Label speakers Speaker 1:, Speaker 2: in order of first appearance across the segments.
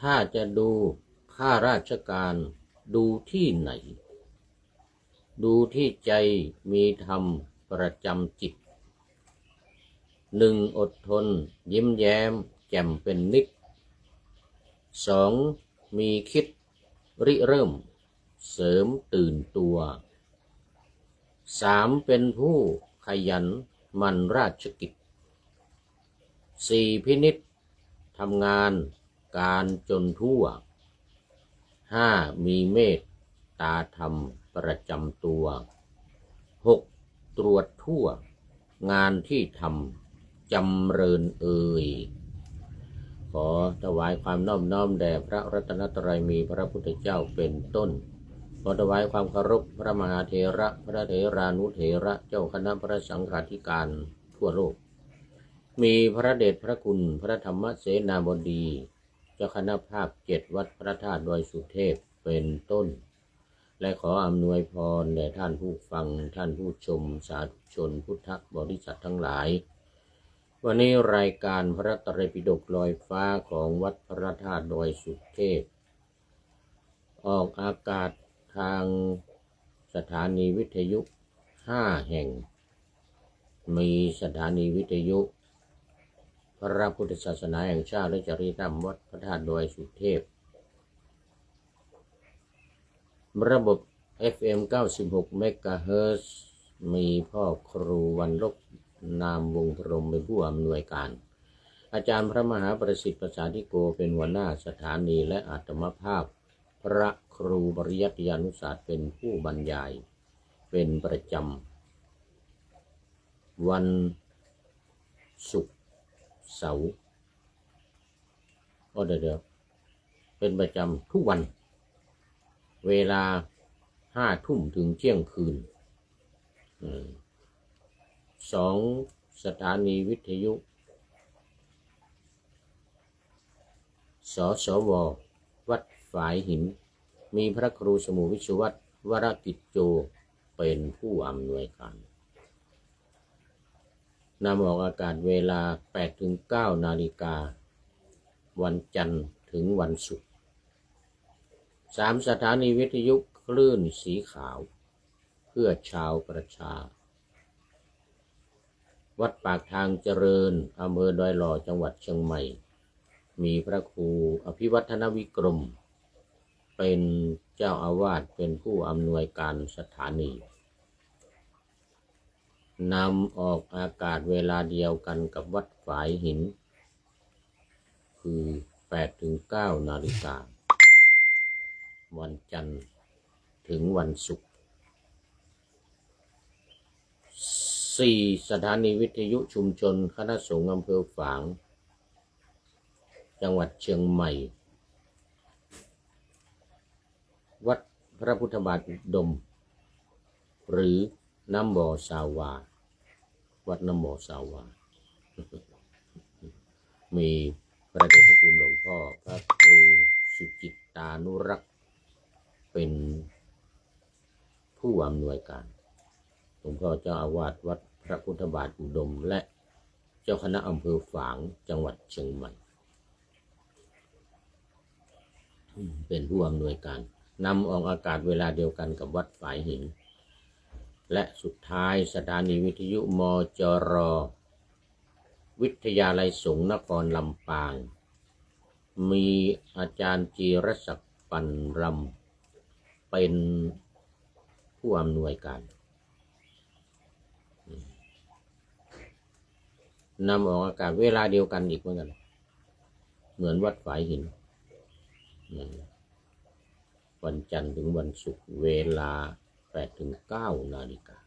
Speaker 1: ถ้าจะดูข้าราชการดูที่ไหนดูที่ใจมีธรรมประจำจิตหนึ่งอดทนยิ้มแย้มแจ่มเป็นนิดสองมีคิดริเริ่มเสริมตื่นตัวสามเป็นผู้ขยันหมั่นราชกิจสี่พินิจทำงานการจนทั่วห้ามีเมตตาธรรมประจำตัวหกตรวจทั่วงานที่ทำจำเริญเอ่ยขอถวายความนอบน้อมแด่พระรัตนตรัยมีพระพุทธเจ้าเป็นต้นขอถวายความเคารพพระมหาเถระพระเถรานุเถระเจ้าคณะพระสังฆาธิการทั่วโลกมีพระเดชพระคุณพระธรรมเสนาบดีเจ้าคณะภาค7วัดพระธาตุดอยสุเทพเป็นต้นและขออำนวยพรแด่ท่านผู้ฟังท่านผู้ชมสาธุชนพุทธบริษัททั้งหลายวันนี้รายการพระไตรปิฎกลอยฟ้าของวัดพระธาตุดอยสุเทพออกอากาศทางสถานีวิทยุ5แห่งมีสถานีวิทยุพระพุทธศาสนาแห่งชาติและจริยธรรมวัดพระธาตุดอยสุเทพระบบ FM 96 เมกะเฮิรตซ์มีพ่อครูวันลบนามวงพรหมเป็นผู้อำนวยการอาจารย์พระมหาประสิทธิ์ประสาธิโกเป็นหัวหน้าสถานีและอาตมภาพพระครูปริยัติยานุศาสตร์เป็นผู้บรรยายเป็นประจำวันศุกร์เสาร์เดี๋ยวเป็นประจำทุกวันเวลา5 ทุ่มถึงเที่ยงคืน2 สถานีวิทยุสสว.วัดฝายหินมีพระครูสมุวิชวัตรวรกิจโจเป็นผู้อำนวยการนำออกอากาศเวลา 8-9 นาฬิกาวันจันทร์ถึงวันศุกร์3 สถานีวิทยุคลื่นสีขาวเพื่อชาวประชาวัดปากทางเจริญอำเภอดอยหล่อจังหวัดเชียงใหม่มีพระครูอภิวัฒนวิกรมเป็นเจ้าอาวาสเป็นผู้อำนวยการสถานีนำออกอากาศเวลาเดียวกันกับวัดฝายหินคือ 8-9 นาฬิกาวันจันทร์ถึงวันศุกร์4 สถานีวิทยุชุมชนคณะสงฆ์อำเภอฝางจังหวัดเชียงใหม่วัดพระพุทธบาทอุดมหรือน้ำบ่อสาวาวัดน้ำบ่อสาวามีพระเดชพระคุณหลวงพ่อพระครูสุจิตตานุรักษ์เป็นผู้อำนวยการหลวงพ่อเจ้าอาวาสวัดพระพุทธบาทอุดมและเจ้าคณะอำเภอฝางจังหวัดเชียงใหม่เป็นผู้อำนวยการนำออกอากาศเวลาเดียวกันกับวัดฝายหินและสุดท้ายสถานีวิทยุมจร.วิทยาลัยสงฆ์นครลำปางมีอาจารย์จีรศักดิ์ปันรำเป็นผู้อำนวยการนำออกอากาศเวลาเดียวกันอีกเหมือนกันเหมือนวัดฝายหินวันจันทร์ถึงวันศุกร์เวลา 8-9 นาฬิกา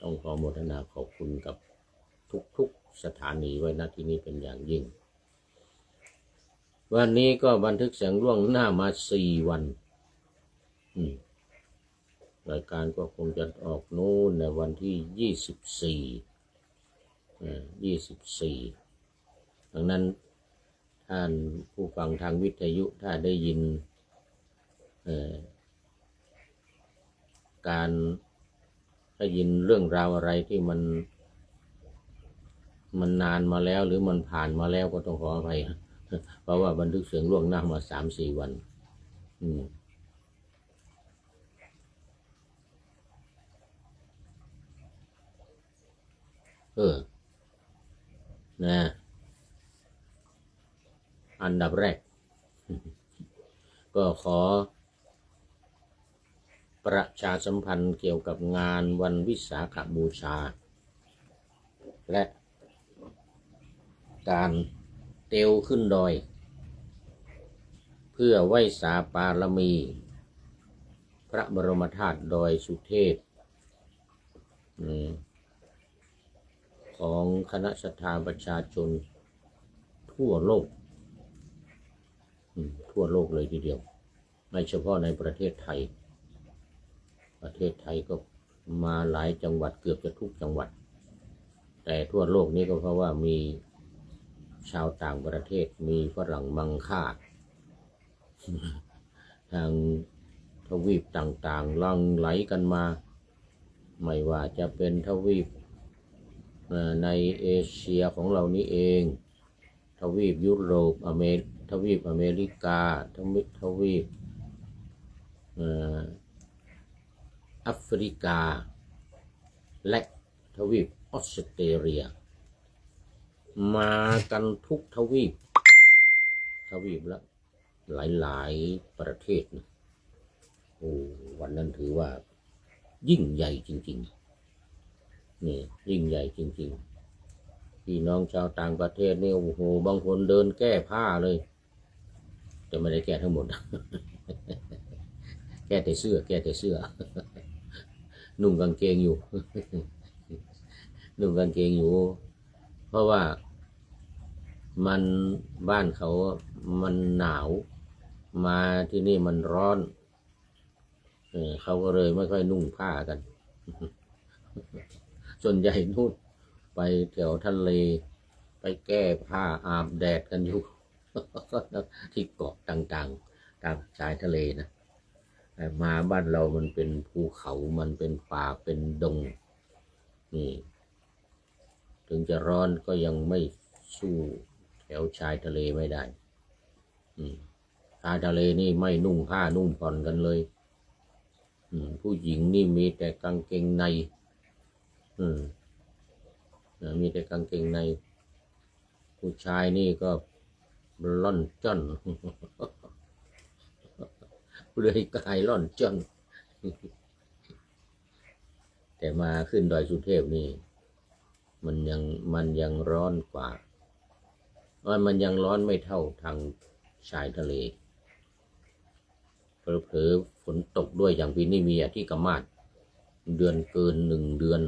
Speaker 1: ต้องขอโมทนาขอบคุณกับทุกสถานีไว้ณที่นี้เป็นอย่างยิ่งวันนี้ก็บันทึกเสียงล่วงหน้ามา4 วันรายการก็คงจะออกโน้นในวันที่24ดังนั้นท่านผู้ฟังทางวิทยุถ้าได้ยินการได้ยินเรื่องราวอะไรที่มันนานมาแล้วหรือมันผ่านมาแล้วก็ต้องขออภัย เพราะว่าบันทึกเสียงล่วงหน้ามา3-4 วันนะอันดับแรกก็ขอประชาสัมพันธ์เกี่ยวกับงานวันวิสาขบูชาและการเตวขึ้นดอยเพื่อไหว้สาปารมีพระบรมธาตุดอยสุเทพของคณะศรัทธาประชาชนทั่วโลกเลยทีเดียวไม่เฉพาะในประเทศไทยก็มาหลายจังหวัดเกือบจะทุกจังหวัดแต่ทั่วโลกนี้ก็เพราะว่ามีชาวต่างประเทศมีฝรั่งมังค่าทางทวีปต่างๆลังไหลกันมาไม่ว่าจะเป็นทวีปในเอเชียของเรานี่เองทวีปยุโรปทวีปอเมริกาทวีปแอฟริกาและทวีปออสเตรเลียมากันทุกทวีปละหลายประเทศนะโอ้วันนั้นถือว่ายิ่งใหญ่จริงๆนี่ยิ่งใหญ่จริงๆพี่น้องชาวต่างประเทศนี่โอ้โหบางคนเดินแก้ผ้าเลยแต่ไม่ได้แก้ทั้งหมด แก้แต่เสื้อ นุ่งกางเกงอยู่ นุ่งกางเกงอยู่เพราะว่ามันบ้านเขามันหนาวมาที่นี่มันร้อนเขาก็เลยไม่ค่อยนุ่งผ้ากันส่วนใหญ่นู่นไปแถวทะเลไปแก้ผ้าอาบแดดกันอยู่ ที่เกาะต่างๆตามชายทะเลนะแต่มาบ้านเรามันเป็นภูเขามันเป็นป่าเป็นดงนี่ถึงจะร้อนก็ยังไม่สู้แถวชายทะเลไม่ได้ชายทะเลนี่ไม่นุ่งผ้านุ่งผ่อนกันเลยผู้หญิงนี่มีแต่กางเกงในมีแต่กางเกงในผู้ชายนี่ก็ล่อนจ้อนเลยกายล่อนจ้อนแต่มาขึ้นดอยสุเทพนี่มันยังร้อนกว่ามันยังร้อนไม่เท่าทางชายทะเลเผลอๆฝนตกด้วยอย่างปีนี้มีที่กมาดเดือนเกิน1 เดือน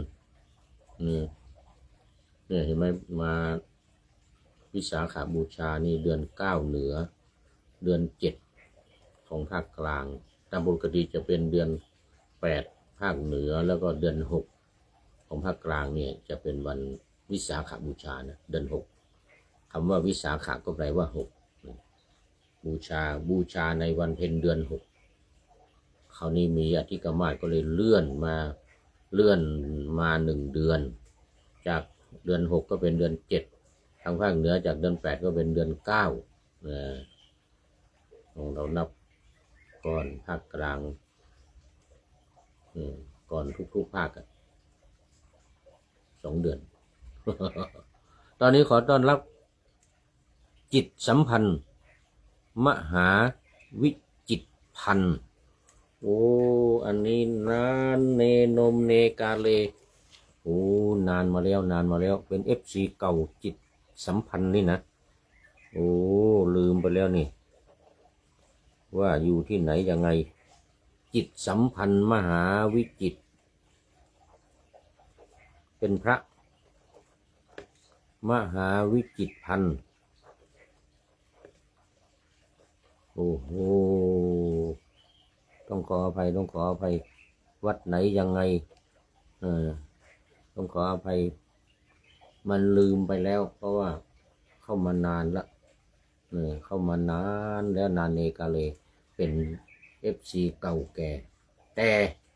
Speaker 1: เนี่ยเห็นไหมมาวิสาขบูชานี่เดือน9เหนือเดือน7ของภาคกลางตามปกติจะเป็นเดือน8ภาคเหนือแล้วก็เดือน6ของภาคกลางเนี่ยจะเป็นวันวิสาขบูชานะเดือน6คำว่าวิสาขก็แปลว่า6บูชาในวันเพ็ญเดือน6คราวนี้มีอธิกมาศก็เลยเลื่อนมา1 เดือนจากเดือน6ก็เป็นเดือน7ทางภาคเหนือจากเดือน8ก็เป็นเดือน9ของเรานับก่อนภาคกลางก่อนทุกภาค2 เดือน ตอนนี้ขอต้อนรับจิตสัมพันธ์มหาวิจิตพันธ์โอ้อันนี้นานเนนมเนกาเลโอ้นานมาแล้วเป็น FC เก่าจิตสัมพันธ์นี่นะโอ้ลืมไปแล้วนี่ว่าอยู่ที่ไหนยังไงจิตสัมพันธ์มหาวิจิตรเป็นพระมหาวิจิตรพันธ์โอ้โหต้องขออภัยวัดไหนยังไงต้องขออภัยมันลืมไปแล้วเพราะว่าเข้ามานานละเข้ามานานแล้วนานเนกาเลเป็น FC เก่าแก่แต่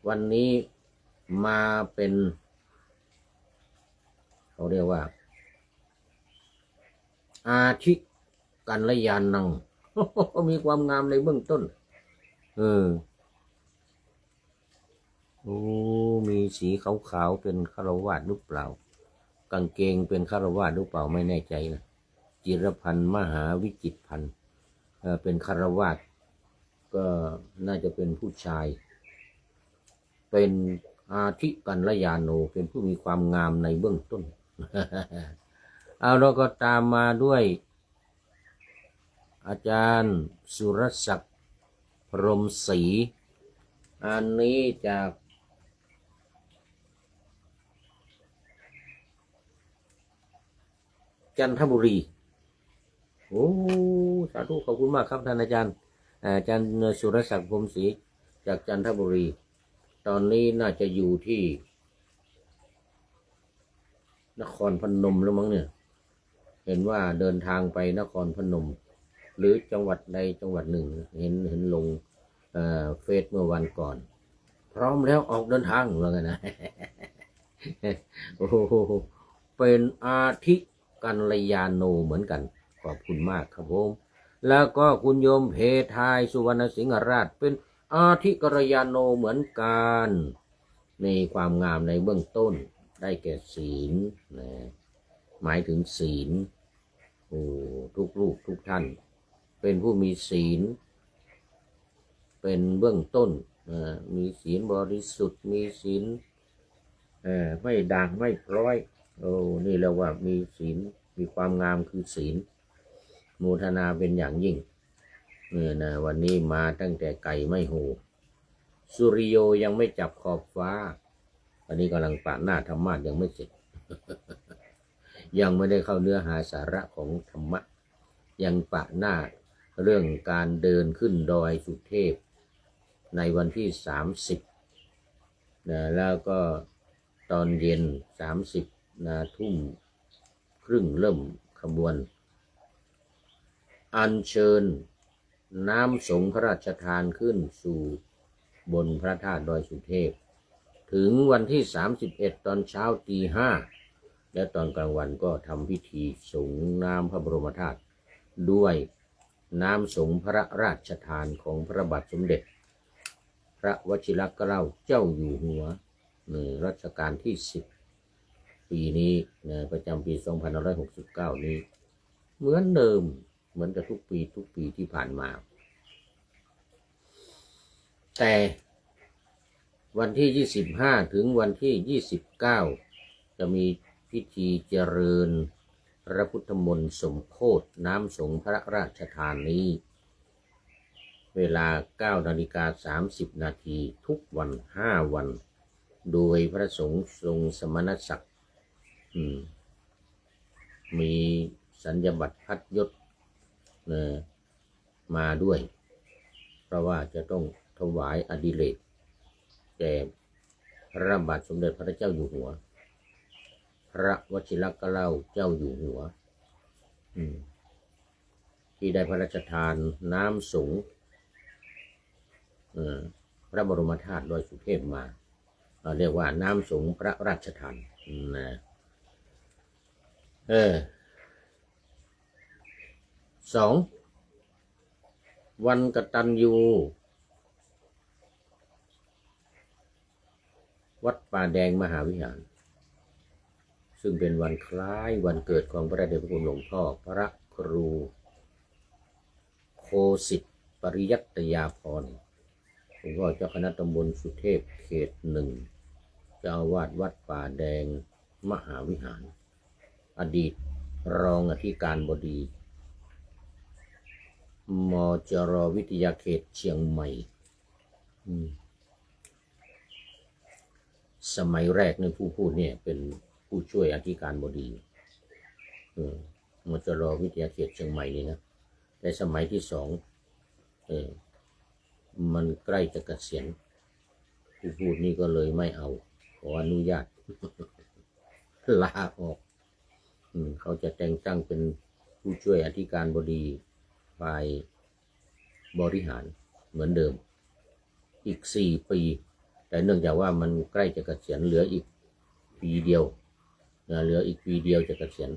Speaker 1: วันนี้มาเป็นเขาเรียกว่าอาทิ กัลยาณัง มีความงามในเบื้องต้นโอ้มีสีขาวๆเป็นฆราวาสหรือเปล่ากางเกงเป็นฆราวาสหรือเปล่าไม่แน่ใจนะจิรพันธ์มหาวิจิตรพันธ์เป็นฆราวาสก็น่าจะเป็นผู้ชายเป็นอาทิกัลยาโนเป็นผู้มีความงามในเบื้องต้น เอาเราก็ตามมาด้วยอาจารย์สุรศักดิ์พรหมศรีอันนี้จากจันทบุรีโอ้สาธุขอบคุณมากครับท่านอาจารย์สุรศักดิ์พรหมศรีจากจันทบุรีตอนนี้น่าจะอยู่ที่นครพนมแล้วมั้งเนี่ยเห็นว่าเดินทางไปนครพนมหรือจังหวัดใดจังหวัดหนึ่งเห็นลงเฟซเมื่อวันก่อนพร้อมแล้วออกเดินทางว่ากันนะ โอ้โหเป็นอาทิกัลยาโนเหมือนกันขอบคุณมากครับผมแล้วก็คุณโยมเพทายสุวรรณสิงหราชเป็นอาทิกัลยาโนเหมือนกันในความงามในเบื้องต้นได้แก่ศีลนะหมายถึงศีลโอ้ทุกรูปทุกท่านเป็นผู้มีศีลเป็นเบื้องต้นมีศีลบริสุทธิ์มีศีลไม่ด่างไม่พร้อยโอ้นี่เรียกว่ามีศีลมีความงามคือศีลโมทนาเป็นอย่างยิ่งเนี่ยนะวันนี้มาตั้งแต่ไก่ไม่โหสุริโยยังไม่จับขอบฟ้าอันนี้กำลังปะหน้าธรรมะยังไม่เสร็จ ยังไม่ได้เข้าเนื้อหาสาระของธรรมะยังปะหน้าเรื่องการเดินขึ้นดอยสุเทพในวันที่30นะแล้วก็ตอนเย็น30นาทุ่มครึ่งเริ่มขบวนอัญเชิญน้ำสงฆ์พระราชทานขึ้นสู่บนพระธาตุดอยสุเทพถึงวันที่31ตอนเช้าตี 5และตอนกลางวันก็ทำพิธีสงน้ำพระบรมธาตุด้วยน้ำสงฆ์พระราชทานของพระบาทสมเด็จพระวชิรเกล้าเจ้าอยู่หัวรัชกาลที่10ปีนี้ประจำปี2569นี้เหมือนเดิมเหมือนกับทุกปีที่ผ่านมาแต่วันที่25ถึงวันที่29จะมีพิธีเจริญพระพุทธมนต์สมโภชน้ำสงฆ์พระราชทานนี้เวลา 9:30 นาทีทุกวัน5วันโดยพระสงฆ์ทรงสมณศักดิ์มีสัญญบัตรพัดยศมาด้วยเพราะว่าจะต้องถวายอดิเรกแก่พระบาทสมเด็จพระเจ้าอยู่หัวพระวชิรเกล้าเจ้าอยู่หัวที่ได้พระราชทานน้ำสงฆ์พระบรมธาตุดอยสุเทพมาเรียกว่าน้ำสงฆ์พระราชทานนะ2วันกตัญญูวัดป่าแดงมหาวิหารซึ่งเป็นวันคล้ายวันเกิดของพระเดชพระคุณหลวงพ่อพระครูโคสิทธิ์ปริยัตยาภรณ์หลวงพ่อเจ้าคณะตำบลสุเทพเขต1เจ้าอาวาสวัดป่าแดงมหาวิหารอดีตรองอธิการบดีมจร.วิทยาเขตเชียงใหม่สมัยแรกในผู้พูดเนี่ยเป็นผู้ช่วยอธิการบดีมจร.วิทยาเขตเชียงใหม่นี่นะในสมัยที่2มันใกล้จะเกษียณผู้พูดนี่ก็เลยไม่เอาขออนุญาต ลาออกเขาจะแต่งตั้งเป็นผู้ช่วยอธิการบดีฝ่ายบริหารเหมือนเดิมอีก4 ปีแต่เนื่องจากว่ามันใกล้จะเกษียณเหลืออีกปีเดียวจะเกษียณ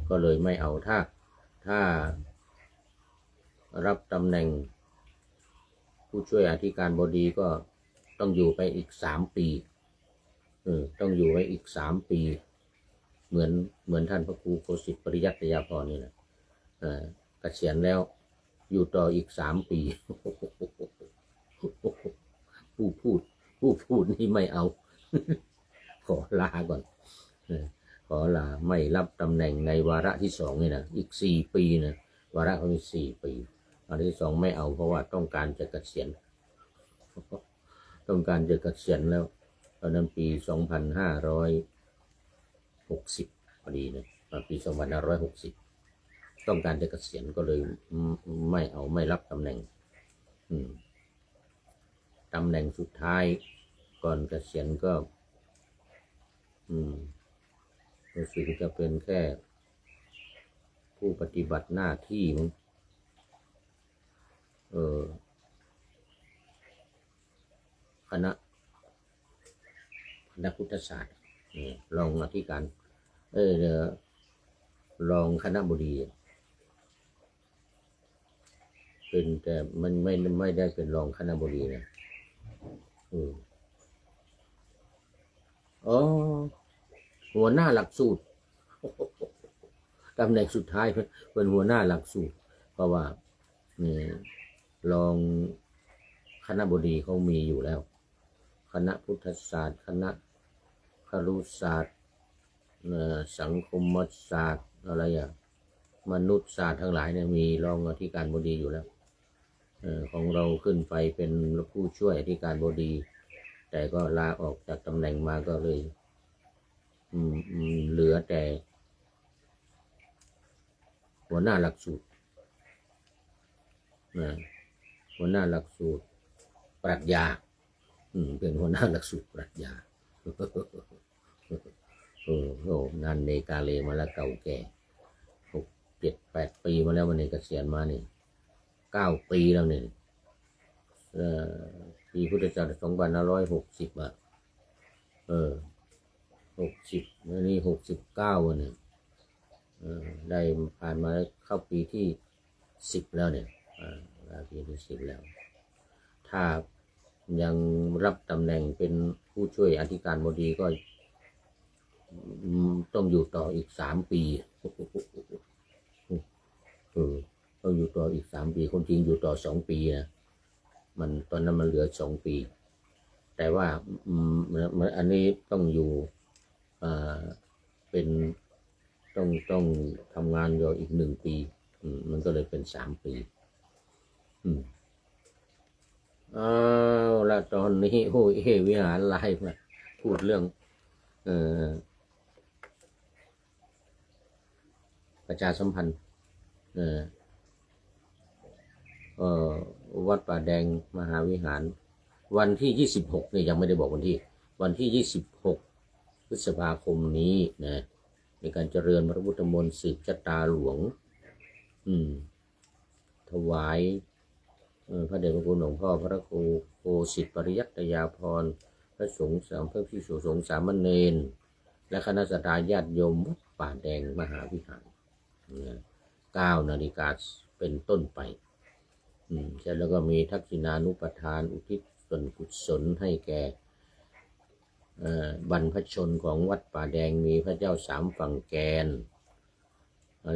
Speaker 1: ก็เลยไม่เอาถ้า รับตำแหน่งผู้ช่วยอธิการบดีก็ต้องอยู่ไปอีก3 ปีต้องอยู่ไว้อีก3 ปี เหมือนท่านพระครูโคสิทธิ์ปริยัติยาภรณ์นี่แหละเกษียณแล้วอยู่ต่ออีก3 ปี ผู้พูดนี่ไม่เอา ขอลาก่อนขอลาไม่รับตำแหน่งในวาระที่2นี่นะอีก4 ปีนะวาระเขามี4 ปีวาระที่2ไม่เอาเพราะว่าต้องการจะเกษียณต้องการจะเกษียณแล้วตอนนั้นปี2560พอดีนะปี2560ต้องการจะเกษียณก็เลยไม่เอาไม่รับตำแหน่งตำแหน่งสุดท้ายก่อนเกษียณก็รู้สึกจะเป็นแค่ผู้ปฏิบัติหน้าที่มั้งคณะพุทธศาสตร์รองอธิการรองคณบดีเป็นแต่มันไม่ได้เป็นรองคณบดีนะหัวหน้าหลักสูตรตำแหน่งสุดท้ายเป็นหัวหน้าหลักสูตรเพราะว่ารองคณบดีเขามีอยู่แล้วคณะพุทธศาสตร์คณะครุศาสตร์สังคมศาสตร์อะไรมนุษยศาสตร์ทั้งหลายเนี่ยมีรองอธิการบดีอยู่แล้วของเราขึ้นไปเป็นผู้ช่วยอธิการบดีแต่ก็ลาออกจากตำแหน่งมาก็เลยเหลือแต่หัวหน้าหลักสูตรหัวหน้าหลักสูตรปรัชญาเป็นหัวหน้าหลักสูตรปรัชญานานเนกาเลมาแล้วเก่าแก่6 7 8 ปีมาแล้ววันนี้เกษียณมานี่9 ปีแล้วนี่ปีพุทธศักราช256060นี่69วันนี้ได้ผ่านมาเข้าปีที่10แล้วเนี่ยปีที่10แล้วถ้ายังรับตำแหน่งเป็นผู้ช่วยอธิการบดีก็ต้องอยู่ต่ออีก3 ปีต้องอยู่ต่ออีก3 ปีคนจริงอยู่ต่อ2 ปีนะมันตอนนั้นมันเหลือ2 ปีแต่ว่าอันนี้ต้องอยู่เป็นต้องทำงานอยู่อีก1 ปีมันก็เลยเป็น3 ปีแล้วตอนนี้วิหารไลฟ์มาพูดเรื่องประชาสัมพันธ์วัดป่าแดงมหาวิหารวันที่26นี่ยังไม่ได้บอกวันที่26 พฤษภาคมนี้นะในการเจริญพระพุทธมนต์สืบชะตาหลวงถวายพระเดชพระคุณหลวงพ่อพระครูโคสิทธิ์ปริยัติยาภรณ์พระสงฆ์พระภิกษุสงฆ์สามเณรและคณะสัตยาญาติโยมวัดป่าแดงมหาวิหาร9 นาฬิกาเป็นต้นไปเสร็จแล้วก็มีทักษิณานุปทานอุทิศส่วนกุศลให้แก่บรรพชนของวัดป่าแดงมีพระเจ้าสามฝั่งแกน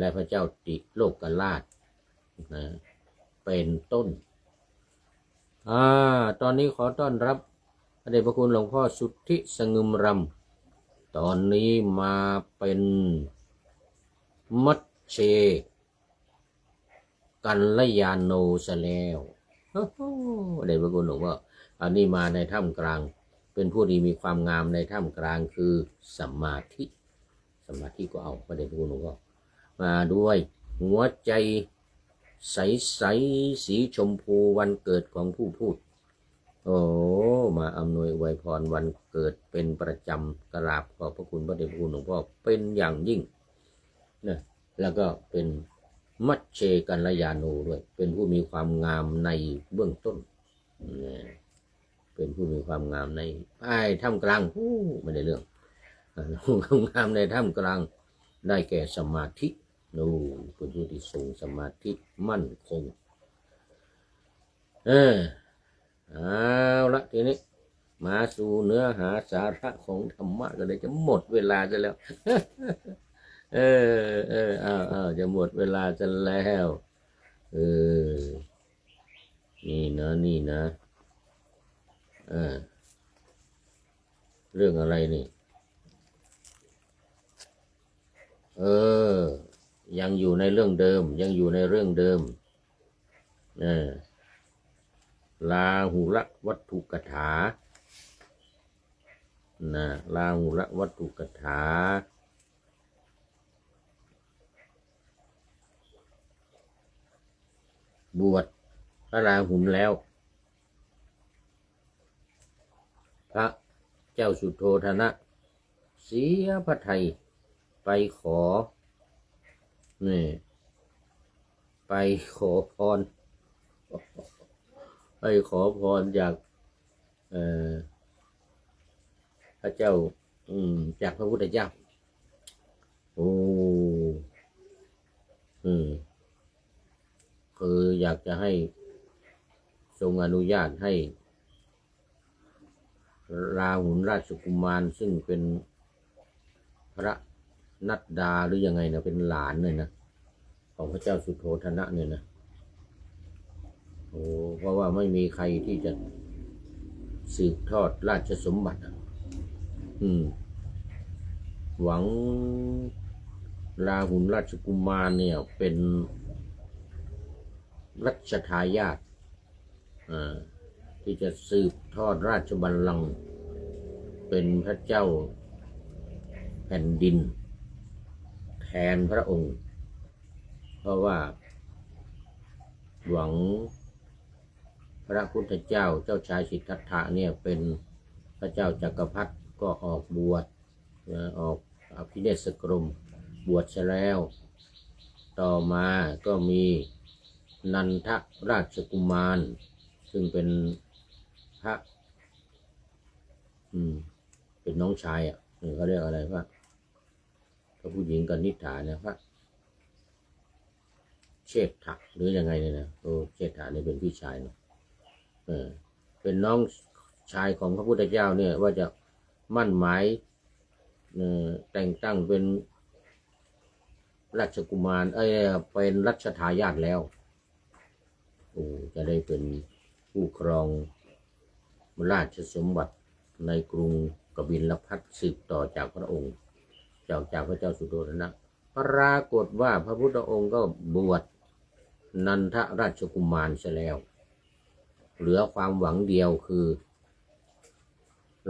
Speaker 1: และพระเจ้าติโลกราชเป็นต้นตอนนี้ขอต้อนรับพระเดชพระคุณหลวงพ่อสุทธิสงึมรำตอนนี้มาเป็นมัชเชกัลยาโนซะแล้วพระเดชพระคุณหลวงพ่ออันนี้มาในถ้ำกลางเป็นผู้ดีมีความงามในถ้ำกลางคือสมาธิก็เอาพระเดชพระคุณหลวงพ่อมาด้วยหัวใจใสๆสีชมพูวันเกิดของผู้พูดมาอำนวยอวยพรวันเกิดเป็นประจำกราบขอบพระคุณพระเดชพระคุณหลวงพ่อเป็นอย่างยิ่งนะแล้วก็เป็นมัชเชกัลยาโนด้วยเป็นผู้มีความงามในเบื้องต้นเป็นผู้มีความงามในถ้ำกลางไม่ได้เรื่องความงามในถ้ำกลางได้แก่สมาธิเป็นผู้ที่ทรงสมาธิมั่นคง เออเอาละทีนี้มาสู่เนื้อหาสาระของธรรมะกันเลยจะหมดเวลาจะแล้วเออเอาจะหมดเวลาจะแล้วเออนี่นะเออเรื่องอะไรนี่เออยังอยู่ในเรื่องเดิมยังอยู่ในเรื่องเดิมเออลาหุละวัตถุกถานะลาหุละวัตถุกถาบวชพระราหุลแล้วพระเจ้าสุโธทนะเสียพระทัยไปขอนี่ไปขอพรไปขอพรจากพระเจ้าจากพระพุทธเจ้าโอ้คืออยากจะให้ทรงอนุญาตให้ราหุลราชกุมารซึ่งเป็นพระนัดดาหรือยังไงนะเป็นหลานเลยนะของพระเจ้าสุโธทนะเนี่ยนะโอ้เพราะว่าไม่มีใครที่จะสืบทอดราชสมบัติหวังราหุลราชกุมารเนี่ยเป็นรัชทายาทที่จะสืบทอดราชบัลลังก์เป็นพระเจ้าแผ่นดินแทนพระองค์เพราะว่าหวังพระพุทธเจ้าเจ้าชายสิทธัตถะเนี่ยเป็นพระเจ้าจักรพรรดิก็ออกบวชออกอภิเนศกรมบวชเสร็จแล้วต่อมาก็มีนันทราชกุมารซึ่งเป็นพระเป็นน้องชายเขาเรียกอะไรพระผู้หญิงกับนิษฐาเนี่ยพระเชษฐะหรือยังไงเนี่ยนะเชษฐะเนี่ยเป็นพี่ชายเนาะเป็นน้องชายของพระพุทธเจ้าเนี่ยว่าจะมั่นหมายแต่งตั้งเป็นราชกุมารเป็นรัชทายาทแล้วจะได้เป็นผู้ครองราชสมบัติในกรุงกบิลพัสสืบต่อจากพระองค์จากพระเจ้าสุโธทนะปรากฏว่าพระพุทธองค์ก็บวชนันทราชกุมารเสียแล้วเหลือความหวังเดียวคือ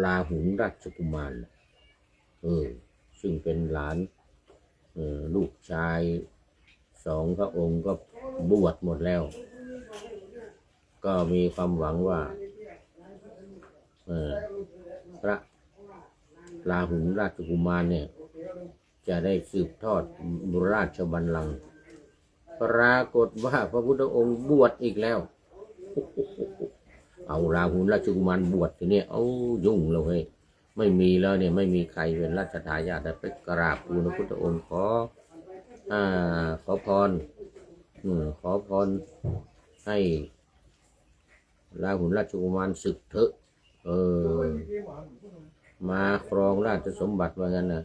Speaker 1: ราหุลราชกุมารซึ่งเป็นหลานลูกชายสองพระองค์ก็บวชหมดแล้วก็มีความหวังว่าพระราหุลราชกุมารเนี่ยจะได้สืบทอดราชบัลลังก์ปรากฏว่าพระพุทธองค์บวชอีกแล้วเอาราหุลราชกุมารบวชทีนี้เอายุ่งเลย ไม่มีแล้วเนี่ยไม่มีใครเป็นราชทายาทแต่ไปกราบทูลพระพุทธองค์ขอพรให้ราหุลราชกุมารศึกเถอะมาครองราชสมบัติว่างั้นนะ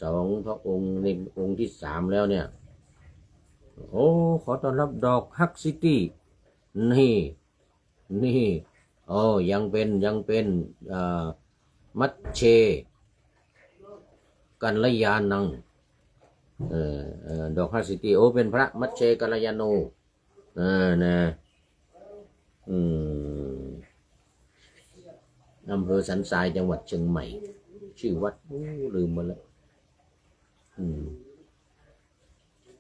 Speaker 1: สองพระองค์ในองค์ที่สามแล้วเนี่ยขอต้อนรับดอกฮักซิตี้นี่ยังเป็นมัชเชกัลยาณังดอกฮักซิตี้เป็นพระมัชเชกัลยาโนนะอำเภอสันทรายจังหวัดเชียงใหม่ชื่อวัดลืมหมดแล้ว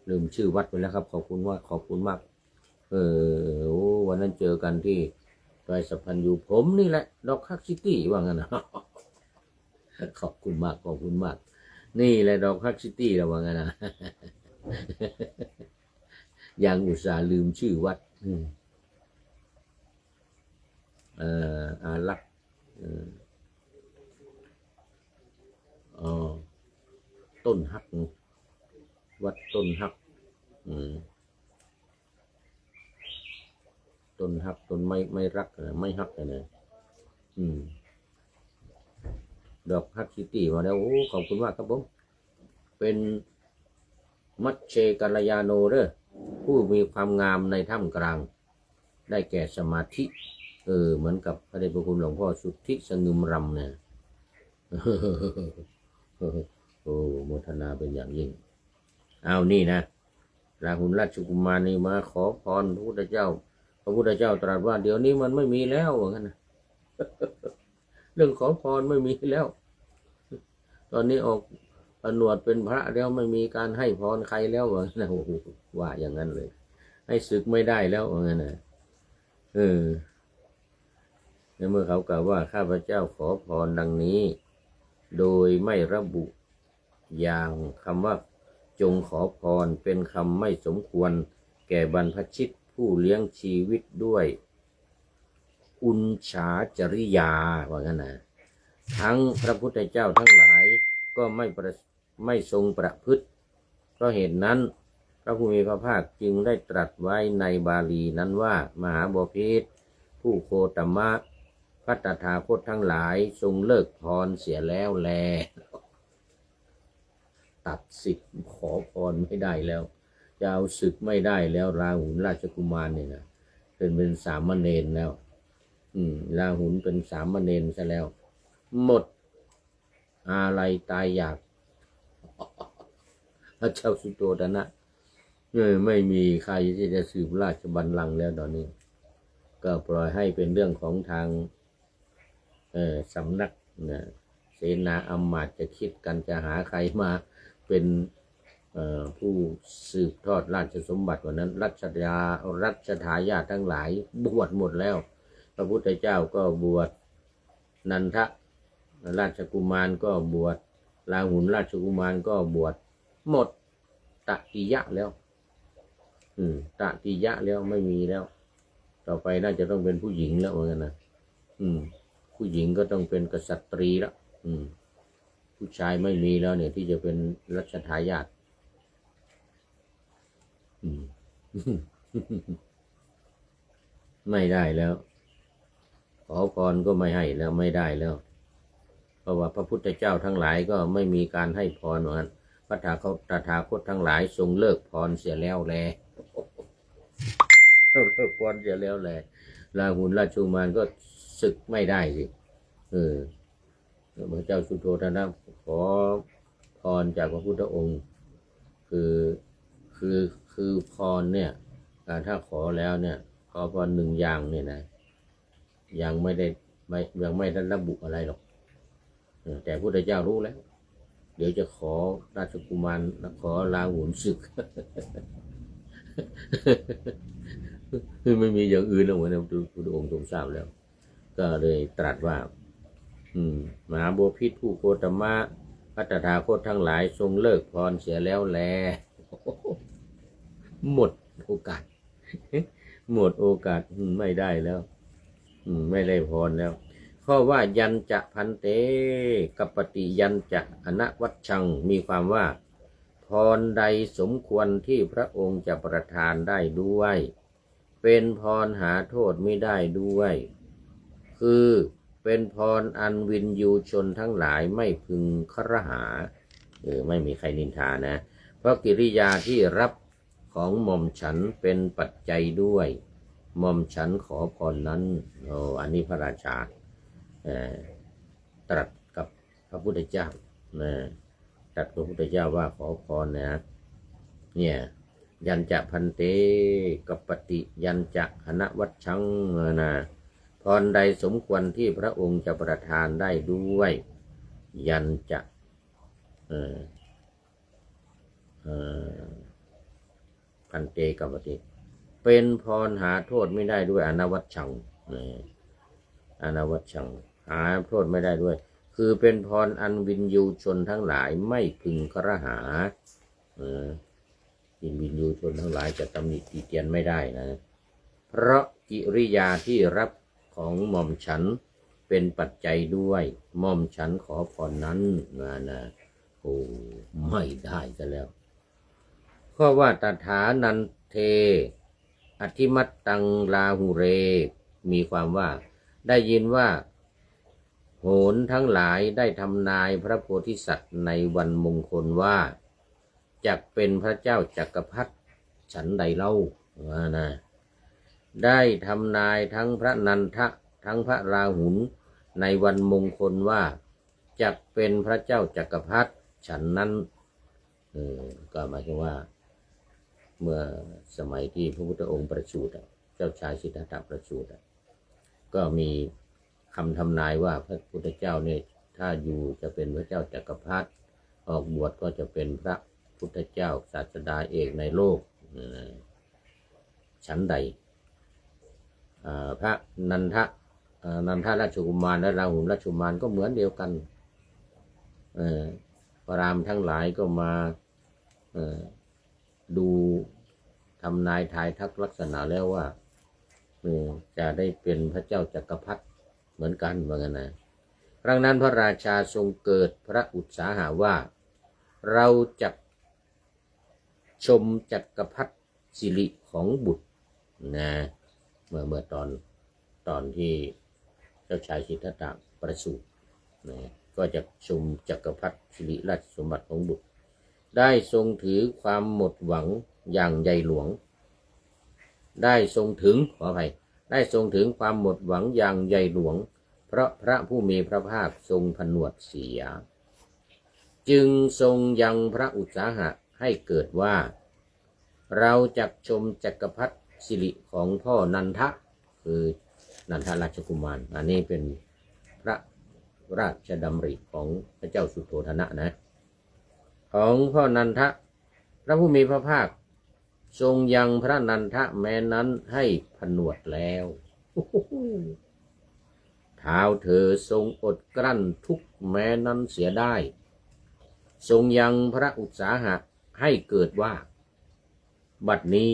Speaker 1: ลืมชื่อวัดไปแล้วครับขอบคุณมากวันนั้นเจอกันที่ดอยสะพันอยู่ผมนี่แหละดอกฮักซิตี้ว่างั้นนะขอบคุณมากนี่แหละดอกฮักซิตี้แล้วว่างั้นนะยังอุตส่าห์ลืมชื่อวัดอารักษ์ต้นฮักวัดต้นฮัก ตนฮักตนไม่รักนะไม่ฮักนะดอกฮักซิตี้มาแล้วโอ้ขอบคุณมากครับผมเป็นมัชเชกัลยาโนเด้อผู้มีความงามในท่ามกลางได้แก่สมาธิเหมือนกับพระเดชพระคุณหลวงพ่อสุทธิสงึมรำเนี่ยโอ้โมทนาเป็นอย่างยิ่งเอานี่นะราหุลราชกุมารนี่มาขอพรพระพุทธเจ้าตรัสว่าเดี๋ยวนี้มันไม่มีแล้วว่างั้นนะเรื่องขอพรไม่มีแล้วตอนนี้ออกผนวดเป็นพระแล้วไม่มีการให้พรใครแล้วว่างั้นนะโอ้โหว่าอย่างนั้นเลยให้ศึกไม่ได้แล้วว่างั้นนะในเมื่อเขากล่าวว่าข้าพเจ้าขอพรดังนี้โดยไม่ระบุอย่างคำว่าจงขอพรเป็นคำไม่สมควรแก่บรรพชิตผู้เลี้ยงชีวิตด้วยอุณฉาจริยาว่างั้นนะทั้งพระพุทธเจ้าทั้งหลายก็ไม่ทรงประพฤติเพราะเหตุนั้นพระผู้มีพระภาคจึงได้ตรัสไว้ในบาลีนั้นว่ามหาบพิตรผู้โคตมะพระตถาคตทั้งหลายทรงเลิกพรเสียแล้วแลตัดสิทธิ์ขอพรไม่ได้แล้วจะเอาศึกไม่ได้แล้วราหุลราชกุมารเนี่ยนะเป็นสามเณรแล้วราหุลเป็นสามเณรซะแล้วหมดอะไรตายอยากพระเจ้าสุโธทนะไม่มีใครที่จะสืบราชบัลลังก์แล้วตอนนี้ก็ปล่อยให้เป็นเรื่องของทางสำนักเสนาอำมาตย์จะคิดกันจะหาใครมาเป็นผู้สืบทอดราชสมบัติวันนั้นรัชทายาททั้งหลายบวชหมดแล้วพระพุทธเจ้าก็บวชนันทะราชกุมารก็บวชราหุลราชกุมารก็บวชหมดตติยะแล้วตติยะแล้วไม่มีแล้วต่อไปน่าจะต้องเป็นผู้หญิงแล้วเหมือนกันนะผู้หญิงก็ต้องเป็นกษัตรีแล้วผู้ชายไม่มีแล้วเนี่ยที่จะเป็นรัชทายาทไม่ได้แล้วขอพรก็ไม่ให้แล้วไม่ได้แล้วเพราะว่าพระพุทธเจ้าทั้งหลายก็ไม่มีการให้พรเหมือนพระตถาคตทั้งหลายทรงเลิกพรเสียแล้วแลเลิกพรเสียแล้วแลราหุลราชกุมารก็ศึกไม่ได้สิพระเจ้าสุโธทนะขอพรจากพระพุทธองค์คือพรเนี่ยถ้าขอแล้วเนี่ยขอพรหนึ่งอย่างเนี่ยนะยังไม่ได้ระบุอะไรหรอกแต่พระพุทธเจ้ารู้แล้วเดี๋ยวจะขอราชกุมารขอราหุลศึกไม่มีอย่างอื่นแล้วเหมือนพระพุทธองค์ทรงทราบแล้วก็เลยตรัสว่ามหาบพิตรผู้โคตมะพระตถาคตทั้งหลายทรงเลิกพรเสียแล้วแลหมดโอกาสไม่ได้แล้วไม่ได้พรแล้วข้อว่ายันจะพันเตกัปปติยันจะอนวัชชังมีความว่าพรใดสมควรที่พระองค์จะประทานได้ด้วยเป็นพรหาโทษไม่ได้ด้วยคือเป็นพรอันวินยูชนทั้งหลายไม่พึงครหาไม่มีใครนินทานะเพราะกิริยาที่รับของหม่อมฉันเป็นปัจจัยด้วยหม่อมฉันขอพรนั้นอันนี้พระราชาตรัสกับพระพุทธเจ้าตรัสกับพระพุทธเจ้าว่าขอพรนะเนี่ยยันจะพันเตกัปปติยันจะอนวัชชังนะพรใดสมควรที่พระองค์จะประทานได้ด้วยยันจะพันเตกัปปติเป็นพรหาโทษไม่ได้ด้วยอนวัชชังอนวัชชังหาโทษไม่ได้ด้วยคือเป็นพรอันวินยูชนทั้งหลายไม่พึงครหาวินยูชนทั้งหลายจะตำหนิติเตียนไม่ได้นะเพราะกิริยาที่รับของหม่อมฉันเป็นปัจจัยด้วยหม่อมฉันขอพรนั้นนะโอ้ไม่ได้ซะแล้วข้อว่าตถานันเท อธิมัตตังลาหูเรมีความว่าได้ยินว่าโหรทั้งหลายได้ทำนายพระโพธิสัตว์ในวันมงคลว่าจักเป็นพระเจ้าจักรพรรดิฉันใดเล่าว่านะได้ทำนายทั้งพระนันทะทั้งพระราหุลในวันมงคลว่าจักเป็นพระเจ้าจักรพรรดิฉันนั้นก็หมายถึงว่าเมื่อสมัยที่พระพุทธองค์ประสูติเจ้าชายสิทธัตถะประสูติก็มีคำทำนายว่าพระพุทธเจ้าเนี่ยถ้าอยู่จะเป็นพระเจ้าจักรพรรดิออกบวชก็จะเป็นพระพุทธเจ้าศาสดาเอกในโลกชั้นใดพระนันทราชกุมารและราหุลราชกุมารก็เหมือนเดียวกันพระรามทั้งหลายก็มาดูทำนายทายทักลักษณะแล้วว่าจะได้เป็นพระเจ้าจักรพรรดิเหมือนกันว่างั้นนะครั้งนั้นพระราชาทรงเกิดพระอุตสาหะว่าเราจะชมจักรพรรดิสิริของบุตรนะเมื่อตอนที่เจ้าชายสิทธัตถะประสูตินะก็จะชมจักรพรรดิสิริราชสมบัติของบุตรได้ทรงถือความหมดหวังอย่างใหญ่หลวงได้ทรงถึงขออภัยได้ทรงถึงความหมดหวังอย่างใหญ่หลวงเพราะพระผู้มีพระภาคทรงผนวดเสียจึงทรงยังพระอุตสาหะให้เกิดว่าเราจักชมจักรพรรดิสิริของพ่อนันทะคือนันทราชกุมารอันนี้เป็นพระราชดำริของพระเจ้าสุโธทนะนะของพ่อนันทะพระผู้มีพระภาคทรงยังพระนันทะแม้นั้นให้ผนวดแล้วเท้าเธอทรงอดกลั้นทุกแม้นั้นเสียได้ทรงยังพระอุตสาหะให้เกิดว่าบัดนี้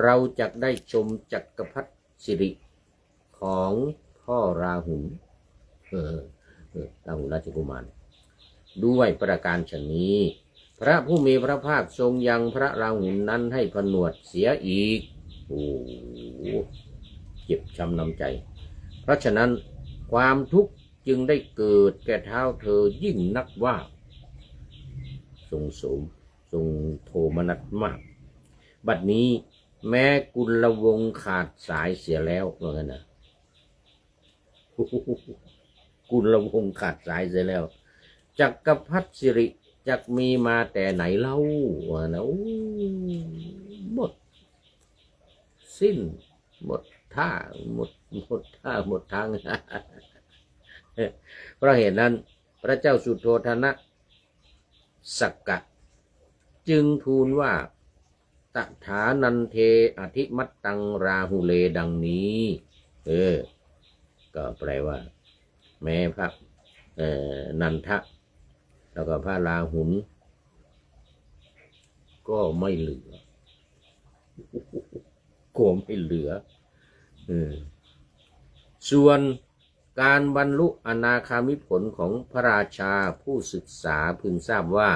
Speaker 1: เราจะได้ชมจักรพรรดิสิริของพ่อราหุลราหุลราชกุมารด้วยประการฉะนี้พระผู้มีพระภาคทรงยังพระราหุลนั้นให้ผนวดเสียอีกโอ้เจ็บช้ำน้ำใจเพราะฉะนั้นความทุกข์จึงได้เกิดแก่เท้าเธอยิ่งนักว่าทรงโทมนัสมากบัดนี้แม้กุลวงศ์ขาดสายเสียแล้วว่างั้นนะกุลวงศ์ขาดสายเสียแล้วจักรพรรดิสิริจักมีมาแต่ไหนเล่าว่านะหมดสิ้นหมดท่าหมดท่าหมดทางเพราะเหตุนั้นพระเจ้าสุโธทนะสักกะจึงทูลว่าตถานันเทอธิมัตตังราหุเลดังนี้ก็แปลว่าแม้พระนันทะแล้วก็พระราหุลก็ไม่เหลือส่วนการบรรลุอนาคามิผลของพระราชาผู้ศึกษาพึงทราบว่า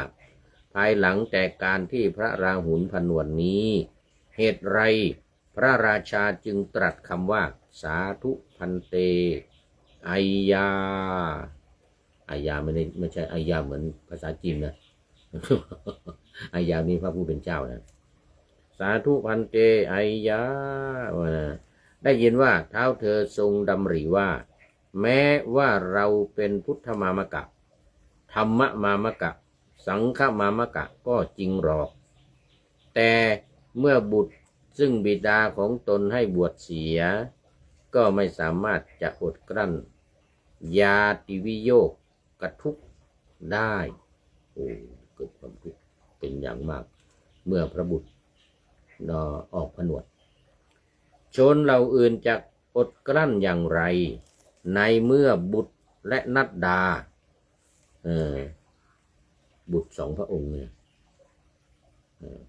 Speaker 1: ภายหลังแต่การที่พระราหุลผนวดนี้เหตุไรพระราชาจึงตรัสคำว่าสาธุพันเตอัยยาไม่ใช่อัยยาเหมือนภาษาจีนนะอัยยานี้พระผู้เป็นเจ้านะสาธุพันเตอัยยาได้ยินว่าเท้าเธอทรงดำริว่าแม้ว่าเราเป็นพุทธมามกะธรรมมามกะสังฆมามกะก็จริงหรอกแต่เมื่อบุตรซึ่งบิดาของตนให้บวชเสียก็ไม่สามารถจะอดกลั้นญาติวิโยคกระทุกข์ได้เกิดความทุกข์เป็นอย่างมากเมื่อพระบุตรออกผนวดชนเหล่าอื่นจะอดกลั้นอย่างไรในเมื่อบุตรและนัดดาบุตรสองพระองค์เนี่ย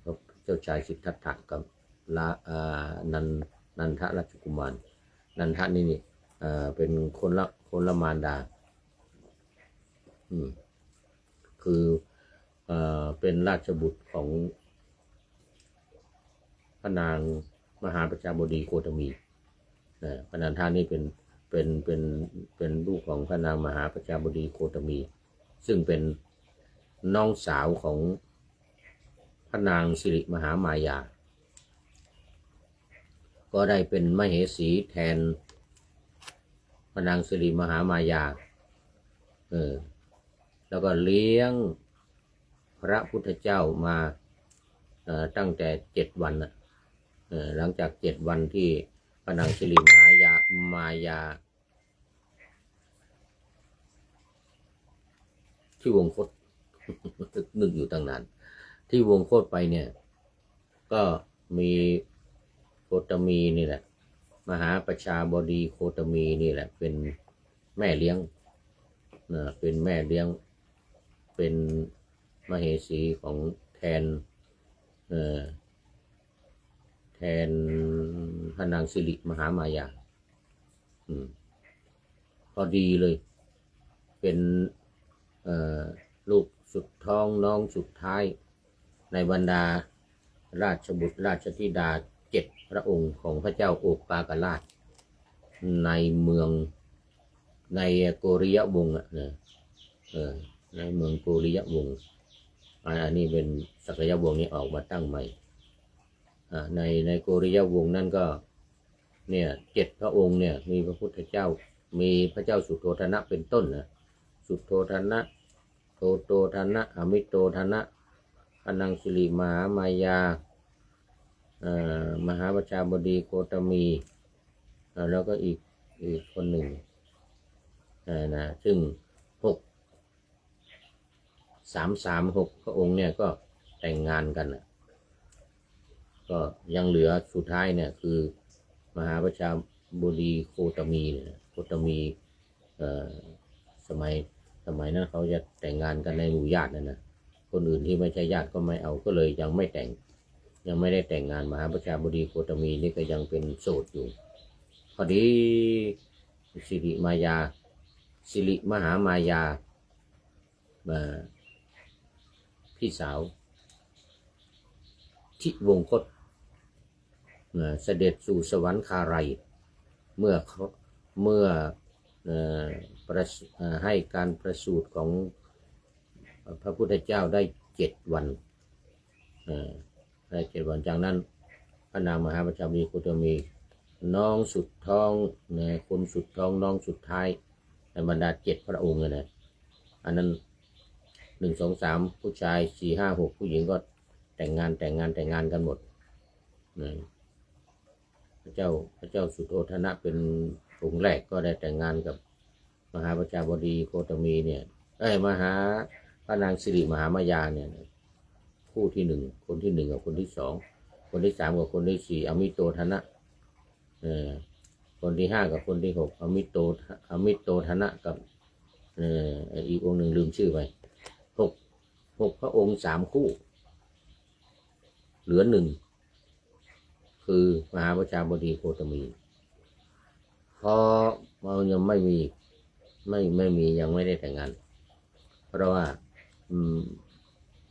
Speaker 1: พระเจ้าชายสิทธัตถะกับนันทราชกุมารนันทะนี่เป็นคนละมารดาคือเป็นราชบุตรของพระนาง มหาประชาบดีโคตมีพระนางท่านนี้เป็นลูกของพระนางมหาประชาบดีโคตมี ซึ่งเป็นน้องสาวของพระนางสิริมหามายาก็ได้เป็นมเหสีแทนพระนางสิริมหามายาแล้วก็เลี้ยงพระพุทธเจ้ามาตั้งแต่7 วันหลังจาก7 วันที่พระนางสิริมหามายาที่วงคต นึกอยู่ตั้งนานที่วงโคตไปเนี่ยก็มีโคตมีนี่แหละมหาประชาบดีโคตมีนี่แหละเป็นแม่เลี้ยงเป็นแม่เลี้ยงเป็นมเหสีของแทนพระนางสิริมหามายาพอดีเลยเป็นลูกสุดท้องน้องสุดท้ายในบรรดาราชบุตรราชธิดา7 พระองค์ของพระเจ้าโอปากราชในเมืองในโกริยวงศ์ในเมืองโกริยวงศ์อันนี้เป็นสักยวงศ์นี้ออกมาตั้งใหม่ในโกริยวงศ์นั่นก็เนี่ย7 พระองค์เนี่ยมีพระพุทธเจ้ามีพระเจ้าสุโธทนะเป็นต้นสุโธทนะโตโตทนะอมิโตทนะพระนางสิริมหามายามหาประชาบดีโคตมีแล้วก็อีกคนหนึ่งซึ่ง6 พระองค์เนี่ยก็แต่งงานกันก็ยังเหลือสุดท้ายเนี่ยคือมหาประชาบดีโคตมีโคตมีสมัยนั้นเขาจะแต่งงานกันในหมู่ญาตินะคนอื่นที่ไม่ใช่ญาติก็ไม่เอาก็เลยยังไม่ได้แต่งงานมหาประชาบดีโคตมีนี่ก็ยังเป็นโสดอยู่พอดีสิริมหามายาพี่สาวทิวงคตเสด็จสู่สวรรคาลัยเมื่อให้การประสูติของพระพุทธเจ้าได้7 วันได้7 วันจากนั้นพระนางมหาประชาบดีโคตมีน้องสุดท้องคนสุดท้องน้องสุดท้ายในบรรดา7 พระองค์อันนั้น1 2 3ผู้ชาย4 5 6ผู้หญิงก็แต่งงานกันหมดพระเจ้าสุโธทนะเป็นองค์แรกก็ได้แต่งงานกับมหาประชาบดีโคตมีเนี่ยพระนางสิริมหามายาเนี่ยคู่ที่1คนที่1กับคนที่2คนที่3กับคนที่4อมิโตทนะคนที่5กับคนที่6อมิโตทนะกับอีกองค์หนึ่งลืมชื่อไป6 พระองค์3 คู่เหลือ1คือมหาประชาบดีโคตมีพอมันยังไม่มียังไม่ได้แต่งงานเพราะว่า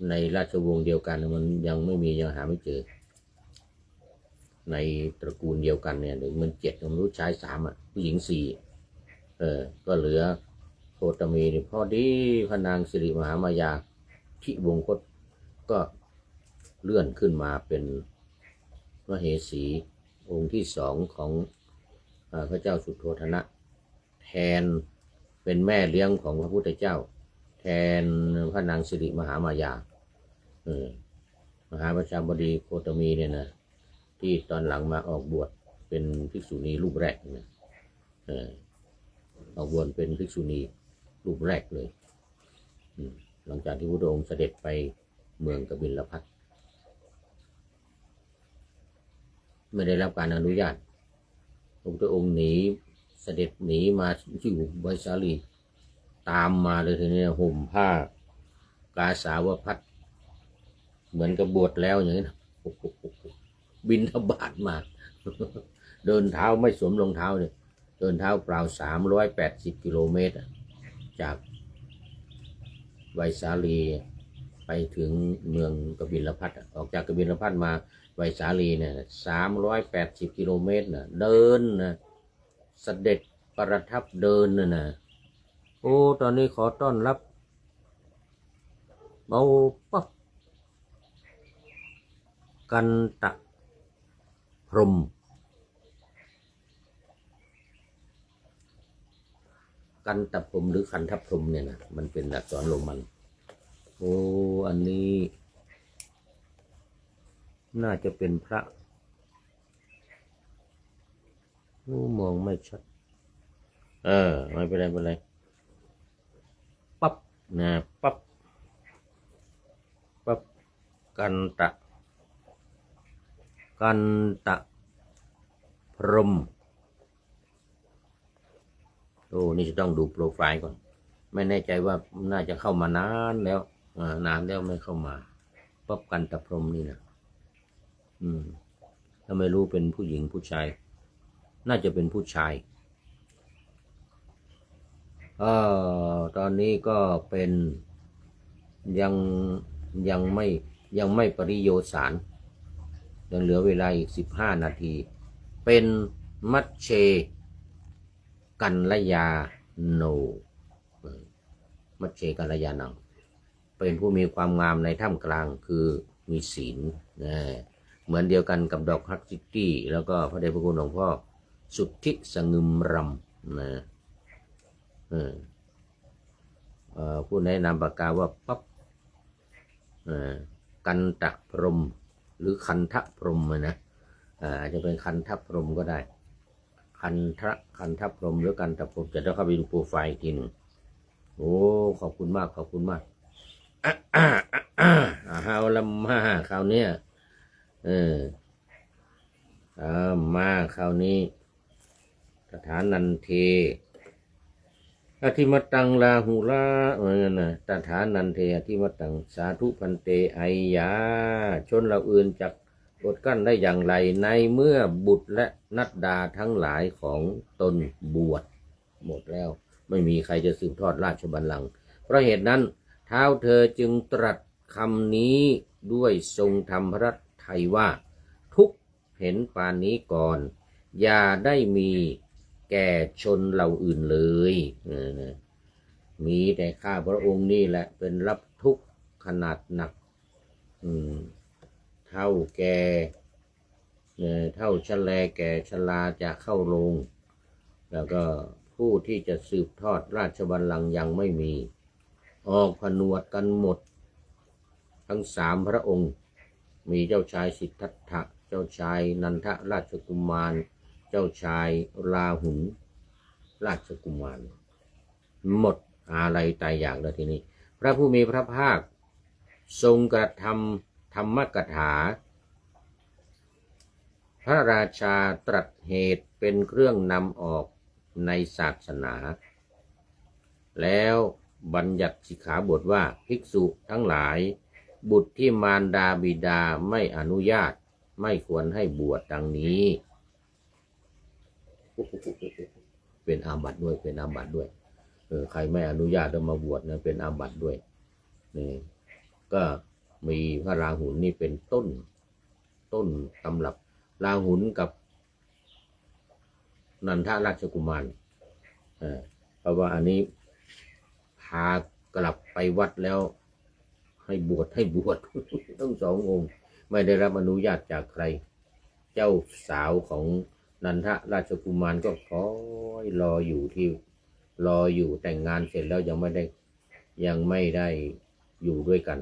Speaker 1: ในราชวงศ์เดียวกันมันยังไม่มียังหาไม่เจอในตระกูลเดียวกันเนี่ยมัน7มันรู้ชาย3ผู้หญิง4ก็เหลือโคตมีพอดีพระนางสิริมหามายาทิวงคตก็เลื่อนขึ้นมาเป็นมเหสีองค์ที่2ของพระเจ้าสุโธทนะแทนเป็นแม่เลี้ยงของพระพุทธเจ้าแทนพระนางสิริมหามายามหาประชาบดีโคตมีเนี่ยนะที่ตอนหลังมาออกบวชเป็นภิกษุณีรูปแรกออกบวชเป็นภิกษุณีรูปแรกเลยหลังจากที่พระพุทธองค์เสด็จไปเมืองกบิลพัสดุไม่ได้รับการอนุญาตพระพุทธองค์เสด็จหนีมาอยู่ไวสาลีตามมาเลยทีนี้ห่มผ้ากาสาวพัสเหมือนกับบวชแล้วอย่างนี้นะบิณฑบาตมาเดินเท้าไม่สวมรองเท้าเนี่ยเดินเท้าเปล่า380 กิโลเมตรจากไวสาลี ไปถึงเมืองกบิลพัสออกจากกบิลพัสมาไวสาลีเนี่ย380 กิโลเมตรนะเดินนะเสด็จประทับเดินนะโอ้ตอนนี้ขอต้อนรับเบาปั๊บกันตะพรหมกันตะพรหมหรือคันทพรหมเนี่ยนะมันเป็นอักษรโรมันโอ้อันนี้น่าจะเป็นพระมองไม่ชัดไม่เป็นไรไม่เป็นไรปั๊บนะปั๊บปั๊บกันตะพรหมโอ้นี่จะต้องดูโปรไฟล์ก่อนไม่แน่ใจว่าน่าจะเข้ามานานแล้วนานแล้วไม่เข้ามาปั๊บกันตะพรหมนี่นะถ้าไม่รู้เป็นผู้หญิงผู้ชายน่าจะเป็นผู้ชายตอนนี้ก็เป็นยังไม่ปริโยสารยังเหลือเวลาอีก15 นาทีเป็นมัชเชกัลยาโนมัชเชกัลยานังเป็นผู้มีความงามในท่ามกลางคือมีศีลเหมือนเดียวกันกับดอกฮักซิตี้แล้วก็พระเดชพระคุณหลวงพ่อสุทธิสงึมรำนะผู้ใดนามปากกาว่าปั๊บกันตะพรหมหรือคันทะพรหมนะอาจจะเป็นคันทะพรหมก็ได้คันทะพรหมหรือกันตะพรหมจะต้องเข้าไปดูโปรไฟล์อีกทีหนึ่งโอ้ขอบคุณมากขอบคุณมากฮาวละมาคราวนี้มาคราวนี้สถานันเทอธิมตังลาหุลาตถานันเทอธิมตังสาธุพันเตไอยาชนเราอื่นจักอดกั้นได้อย่างไรในเมื่อบุตรและนัดดาทั้งหลายของตนบวชหมดแล้วไม่มีใครจะสืบทอดราชบัลลังก์เพราะเหตุนั้นท้าวเธอจึงตรัสคำนี้ด้วยทรงธรรมพระทัยว่าทุกเห็นปานนี้ก่อนอย่าได้มีแก่ชนเหล่าอื่นเลยมีแต่ข้าพระองค์นี่แหละเป็นรับทุกข์ขนาดหนักเท่าแก่เท่าชะแลแก่ชราจะเข้าโรงแล้วก็ผู้ที่จะสืบทอดราชบัลลังก์ยังไม่มีออกผนวดกันหมดทั้ง3 พระองค์มีเจ้าชายสิทธัตถะเจ้าชายนันทราชกุมารเจ้าชายราหุลราชกุมารหมดอะไรตายอยากแล้วทีนี้พระผู้มีพระภาคทรงกระทำธรรมกถาพระราชาตรัสเหตุเป็นเครื่องนำออกในศาสนาแล้วบัญญัติสิกขาบทว่าภิกษุทั้งหลายบุตรที่มารดาบิดาไม่อนุญาตไม่ควรให้บวชดังนี้เป็นอาบัติด้วยเป็นอาบัติด้วยใครไม่อนุญาตจะมาบวชนะเป็นอาบัติด้วยนี่ก็มีพระราหุลนี่เป็นต้นตำรับราหุลกับนันทราชกุมารเพราะว่าอันนี้พากลับไปวัดแล้วให้บวชทั้ง2 องค์ไม่ได้รับอนุญาตจากใครเจ้าสาวของนันทราชกุมารก็คอยรออยู่แต่งงานเสร็จแล้วยังไม่ได้อยู่ด้วยกัน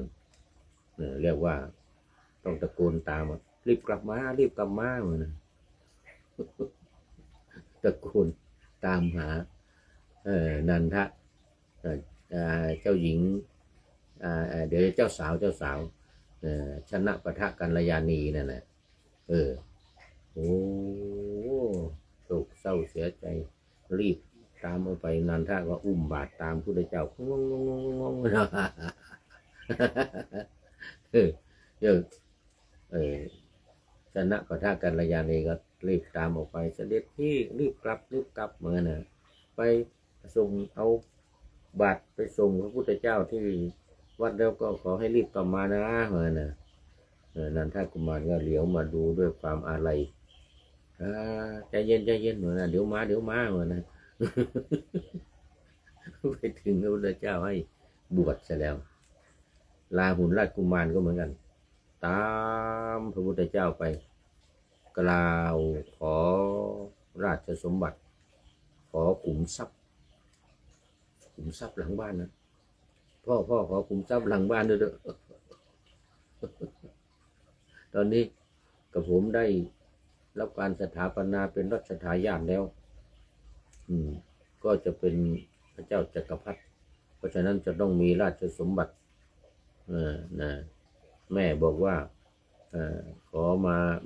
Speaker 1: เรียกว่าต้องตะโกนตามรีบกลับมาเหมือนตะโกนตามหานันทะเจ้าหญิงเดี๋ยวเจ้าสาวชนะปะทะกัลยาณีนั่นแหละโอ้โศกเศร้าเสียใจรีบตามเอาไปนันทะก็อุ้มบาตรตามพุทธเจ้างงชนะปะทะกัลยาณีก็รีบตามออกไปเสด็จพี่รีบกลับเหมือนนะไปส่งเอาบาตรไปส่งพระพุทธเจ้าที่ วัดแล้วก็ขอให้รีบกลับมานะเหมือนนะนันทกุมารก็เหลียวมาดูด้วยความอาลัยใจเย็นใจเย็นเหมือนนะเดี๋ยวมาเหมือนนะ ไปถึงพระพุทธเจ้าให้บวชเสร็จแล้วลาหุนราชกุมารก็เหมือนกันตามพระพุทธเจ้าไปกล่าวขอราชสมบัติขอขุมทรัพย์หลังบ้านนะพ่อขอขุมทรัพย์หลังบ้านด้วยเถอะตอนนี้กับผมได้รับการสถาปนาเป็นรัชทายาทแล้วก็จะเป็นพระเจ้าจักรพรรดิเพราะฉะนั้นจะต้องมีราชสมบัตินะแม่บอกว่าขอ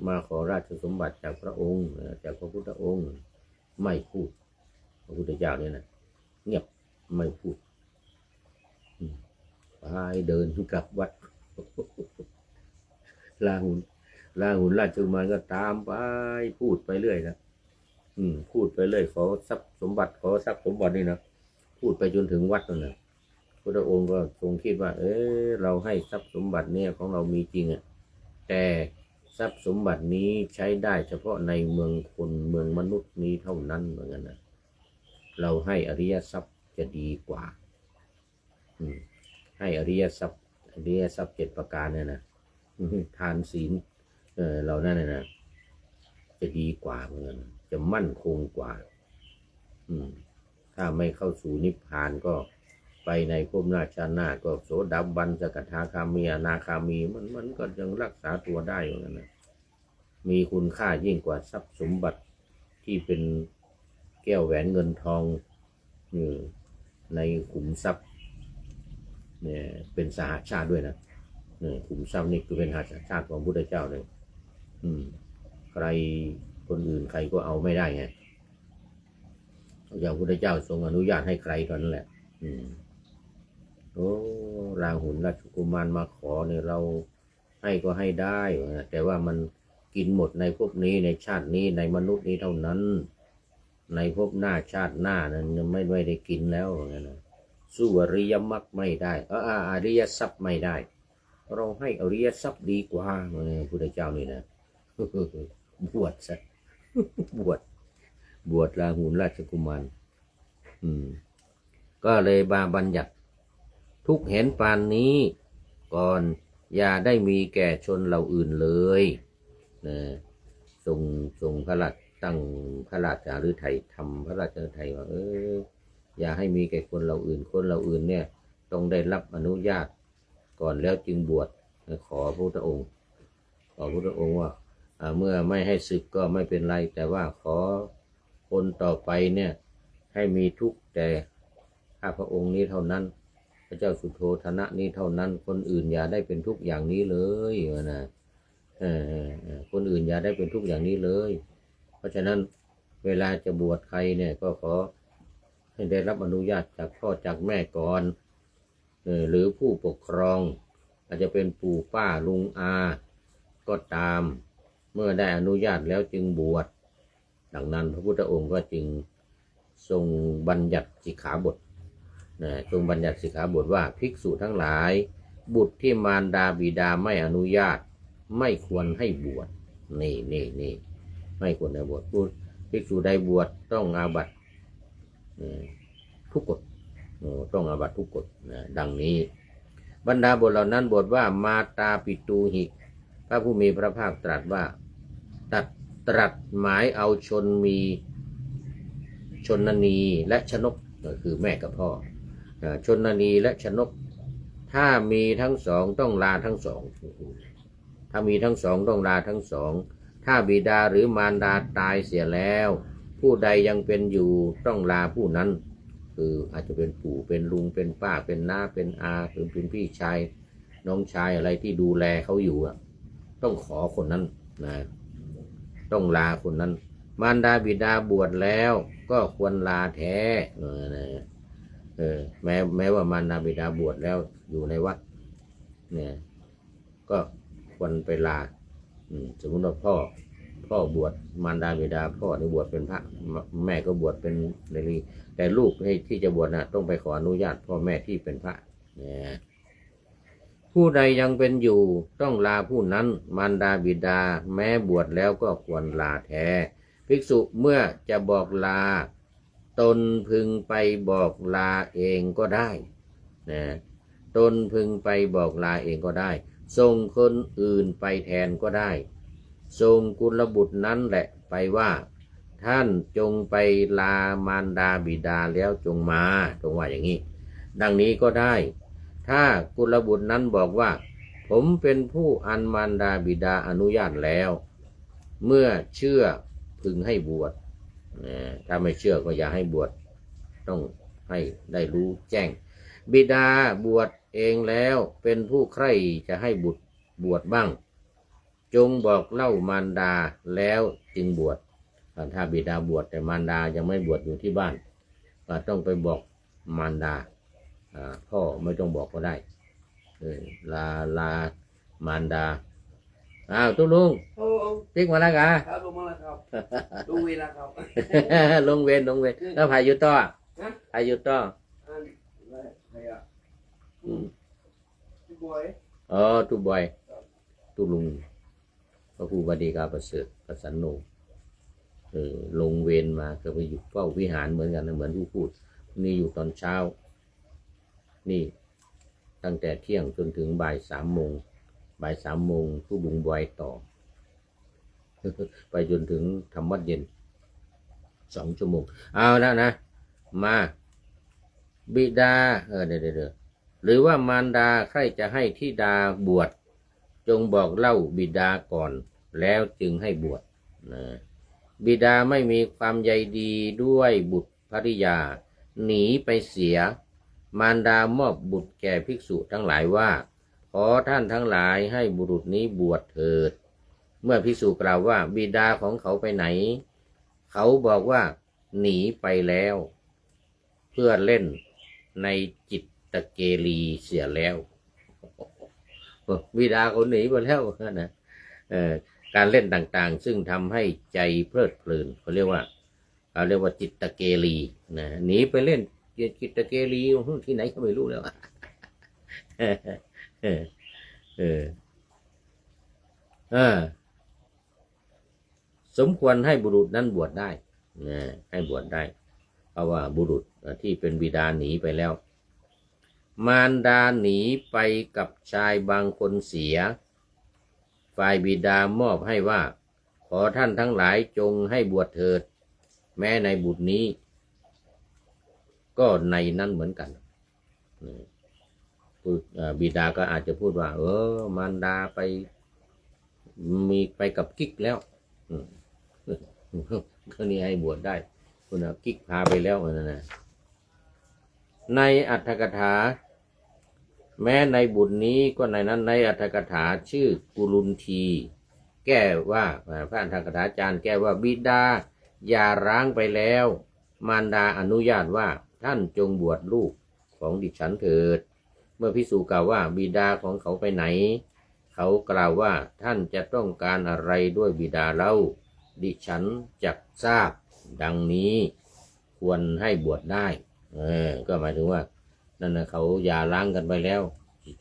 Speaker 1: มาขอราชสมบัติจากพระองค์จากพระพุทธองค์ไม่พูดพระพุทธเจ้าเนี่ยนะเงียบไม่พูดไปเดินกลับวัดลาหุนราชกุมารก็ตามไปพูดไปเรื่อยนะพูดไปเรื่อยขอทรัพย์สมบัตินี่นะพูดไปจนถึงวัดนั่นนะพระองค์ก็ทรงคิดว่าเราให้ทรัพย์สมบัติเนี่ยของเรามีจริงแต่ทรัพย์สมบัตินี้ใช้ได้เฉพาะในเมืองคนเมืองมนุษย์นี้เท่านั้นเหมือนกันนะเราให้อริยทรัพย์จะดีกว่าให้อริยทรัพย์7 ประการเนี่ยนะทานศีลเรานั่นนะจะดีกว่าเหมือนกันจะมั่นคงกว่าถ้าไม่เข้าสู่นิพพานก็ไปในภพหน้าชาติหน้าก็โสดาบันสกทาคามีอนาคามีมันก็ยังรักษาตัวได้เหมือนกันนะมีคุณค่ายิ่งกว่าทรัพย์สมบัติที่เป็นแก้วแหวนเงินทองในขุมทรัพย์เนี่ยเป็นสหชาติด้วยนะขุมทรัพย์นี่คือเป็นสหชาติของพุทธเจ้าเลยใครคนอื่นใครก็เอาไม่ได้ไงอย่างพุทธเจ้าทรงอนุญาตให้ใครตอนนั้นแหละราหุลราชกุมารมาขอเนี่ยเราให้ก็ให้ได้แต่ว่ามันกินหมดในภพนี้ในชาตินี้ในมนุษย์นี้เท่านั้นในภพหน้าชาติหน้านั้นยังไม่ได้กินแล้วนะสู้อริยมรรคไม่ได้อริยทรัพย์ไม่ได้เราให้อริยทรัพย์ดีกว่าพุทธเจ้านี่นะบวชซะบวชราหุลราชกุมารก็เลยบาบัญญัติทุกเห็นปานนี้ก่อนอย่าได้มีแก่ชนเหล่าอื่นเลยนะทรงพระราชตั้งพระราชาฤทัยทำพระราชฤทัยว่าอย่าให้มีแก่คนเหล่าอื่นเนี่ยต้องได้รับอนุญาตก่อนแล้วจึงบวชขอพระพุทธองค์ว่าเมื่อไม่ให้ศึกก็ไม่เป็นไรแต่ว่าขอคนต่อไปเนี่ยให้มีทุกข์แต่ข้าพระองค์นี้เท่านั้นพระเจ้าสุโธทนะนี้เท่านั้นคนอื่นอย่าได้เป็นทุกข์อย่างนี้เลยนะคนอื่นอย่าได้เป็นทุกข์อย่างนี้เลยเพราะฉะนั้นเวลาจะบวชใครเนี่ยก็ขอให้ได้รับอนุญาตจากพ่อจากแม่ก่อนหรือผู้ปกครองอาจจะเป็นปู่ป้าลุงอาก็ตามเมื่อได้อนุญาตแล้วจึงบวชดังนั้นพระพุทธองค์ก็จึงทรงบัญญัติสิกขาบททรงบัญญัติสิกขาบทว่าภิกษุทั้งหลายบุตรที่มารดาบิดาไม่อนุญาตไม่ควรให้บวชนี่ไม่ควรให้บวชภิกษุใดบวชต้องอาบัติทุกกฎต้องอาบัติทุกกฎดังนี้บรรดาบทเหล่านั้นบทว่ามาตาปิตูหิพระผู้มีพระภาคตรัสว่าตรัสหมายเอาชนนีและชนกก็คือแม่กับพ่อชนนีและชนกถ้ามีทั้งสองต้องลาทั้งสองถ้ามีทั้งสองต้องลาทั้งสองถ้าบิดาหรือมารดาตายเสียแล้วผู้ใดยังเป็นอยู่ต้องลาผู้นั้นคืออาจจะเป็นปู่เป็นลุงเป็นป้าเป็นน้าเป็นอาเป็นพี่ชายน้องชายอะไรที่ดูแลเขาอยู่ต้องขอคนนั้นนะต้องลาคนนั้นมารดาบิดาบวชแล้วก็ควรลาแท้แม้ว่ามารดาบิดาบวชแล้วอยู่ในวัดเนี่ยก็ควรไปลาสมมติว่าพ่อบวชมารดาบิดาพ่อนี่บวชเป็นพระแม่ก็บวชเป็นเนรีแต่ลูกที่จะบวชนะต้องไปขออนุญาตพ่อแม่ที่เป็นพระเนี่ย ผู้ใดยังเป็นอยู่ต้องลาผู้นั้นมารดาบิดาแม้บวชแล้วก็ควรลาแท้ภิกษุเมื่อจะบอกลาตนพึงไปบอกลาเองก็ได้นะตนพึงไปบอกลาเองก็ได้ส่งคนอื่นไปแทนก็ได้ส่งกุลบุตรนั้นแหละไปว่าท่านจงไปลามารดาบิดาแล้วจงมาตรงว่าอย่างนี้ดังนี้ก็ได้ถ้ากุลบุตรนั้นบอกว่าผมเป็นผู้อันมารดาบิดาอนุญาตแล้วเมื่อเชื่อพึงให้บวชถ้าไม่เชื่อก็อย่าให้บวชต้องให้ได้รู้แจ้งบิดาบวชเองแล้วเป็นผู้ใคร่จะให้บุตรบวชบ้างจงบอกเล่ามารดาแล้วจึงบวชถ้าบิดาบวชแต่มารดายังไม่บวชอยู่ที่บ้านก็ต้องไปบอกมารดาพ่อไม่ต้องบอกก็ได้ลามารดาตุ้ลุงติ๊กมาแล้วกะ
Speaker 2: ครับลงมาแล้วครับลงเวลาครับ
Speaker 1: ลงเวรแล้วพายุต่อพายุต่อ
Speaker 2: ใครอ่ะพี่บอย
Speaker 1: ตุบอยตุลุงพระครูบดีกาประเสริฐประสันโนลงเวรมาก็ไปอยู่เฝ้าวิหารเหมือนกันเหมือนที่พูดนี่อยู่ตอนเช้านี่ตั้งแต่เที่ยงจนถึงบ่าย3 โมงผู้บุงบอยต่อ ไปจนถึงทำวัดเย็น2 ชั่วโมงเอาแล้วนะมาบิดาเดี๋ยวหรือว่ามารดาใครจะให้ธิดาบวชจงบอกเล่าบิดาก่อนแล้วจึงให้บวชนะบิดาไม่มีความใยดีด้วยบุตรภริยาหนีไปเสียมารดามอบบุตรแก่ภิกษุทั้งหลายว่าขอท่านทั้งหลายให้บุรุษนี้บวชเถิดเมื่อภิกษุกล่าวว่าบิดาของเขาไปไหนเขาบอกว่าหนีไปแล้วเพื่อเล่นในจิตตะเกลีเสียแล้วบิดาเขาหนีไปแล้วนะการเล่นต่างๆซึ่งทำให้ใจเพลิดเพลินเขาเรียกว่าจิตตะเกลีนะหนีไปเล่นจิตตะเกลีที่ไหนก็ไม่รู้แล้วสมควรให้บุรุษนั้นบวชได้ให้บวชได้เพราะว่าบุรุษที่เป็นบิดาหนีไปแล้วมารดาหนีไปกับชายบางคนเสียฝ่ายบิดามอบให้ว่าขอท่านทั้งหลายจงให้บวชเถิดแม้ในบุตรนี้ก็ในนั้นเหมือนกันบิดาก็อาจจะพูดว่ามารดาไปกับกิ๊กแล้วก็นี่ให้บวชได้คุณกิ๊กพาไปแล้วนะในอรรถกถาแม้ในบุญนี้ก็ในนั้นในอรรถกถาชื่อกุลุนทีแก้ว่าพระอรรถกถาจารย์แก้ว่าบิดาอย่าร้างไปแล้วมารดาอนุญาตว่าท่านจงบวชลูกของดิฉันเถิดเมื่อภิกษุกล่าวว่าบิดาของเขาไปไหนเขากล่าวว่าท่านจะต้องการอะไรด้วยบิดาเล่าดิฉันจักทราบดังนี้ควรให้บวชได้ก็หมายถึงว่านั่นนะเขาอย่าล้างกันไปแล้ว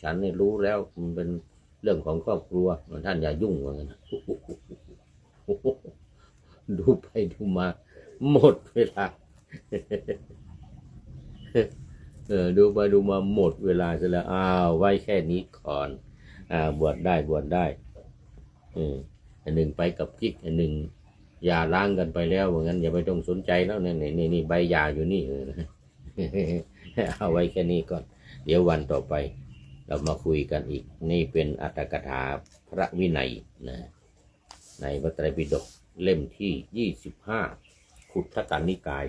Speaker 1: ฉันนี่รู้แล้วมันเป็นเรื่องของครอบครัวท่านอย่ายุ่งว่างั้นดูไปดูมาหมดเวลาดูไปดูมาหมดเวลาเสร็จแล้วไว้แค่นี้ก่อนบวชได้อันหนึ่งไปกับกิ๊กอันหนึ่งอย่าล้างกันไปแล้วว่างั้นอย่าไปต้องสนใจแล้วนี่ใบหย่าอยู่นี่เอาไว้แค่นี้ก่อนเดี๋ยววันต่อไปเรามาคุยกันอีกนี่เป็นอรรถกถาพระวินัยนะในพระไตรปิฎกเล่มที่25ขุททกนิกาย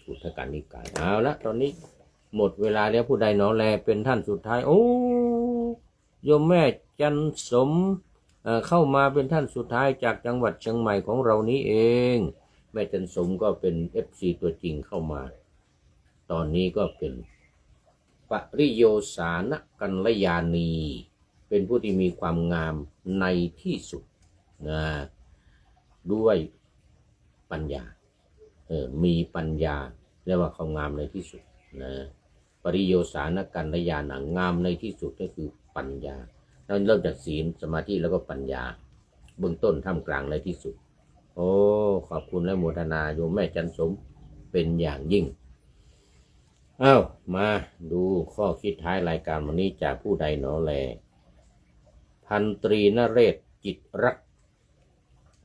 Speaker 1: ขุททกนิกายเอาละตอนนี้หมดเวลาแล้วผู้ใดหนอแลเป็นท่านสุดท้ายโอ้โยมแม่จันสมเข้ามาเป็นท่านสุดท้ายจากจังหวัดเชียงใหม่ของเรานี้เองแม่จันสมก็เป็น FC ตัวจริงเข้ามาตอนนี้ก็เป็นปริโยสานกัลยาณีเป็นผู้ที่มีความงามในที่สุดนะด้วยปัญญามีปัญญาเรียกว่าความงามในที่สุดนะป ริโยสานกัลยาณังงามในที่สุดก็คือปัญญาเราเริ่มจากศีลสมาธิแล้วก็ปัญญาเบื้องต้นท่ามกลางในที่สุดโอ้ขอบคุณและโมทนาโยมแม่จันสมเป็นอย่างยิ่งอ้าวมาดูข้อคิดท้ายรายการวันนี้จากผู้ใดหนอแลพันตรีนเรศจิตรัก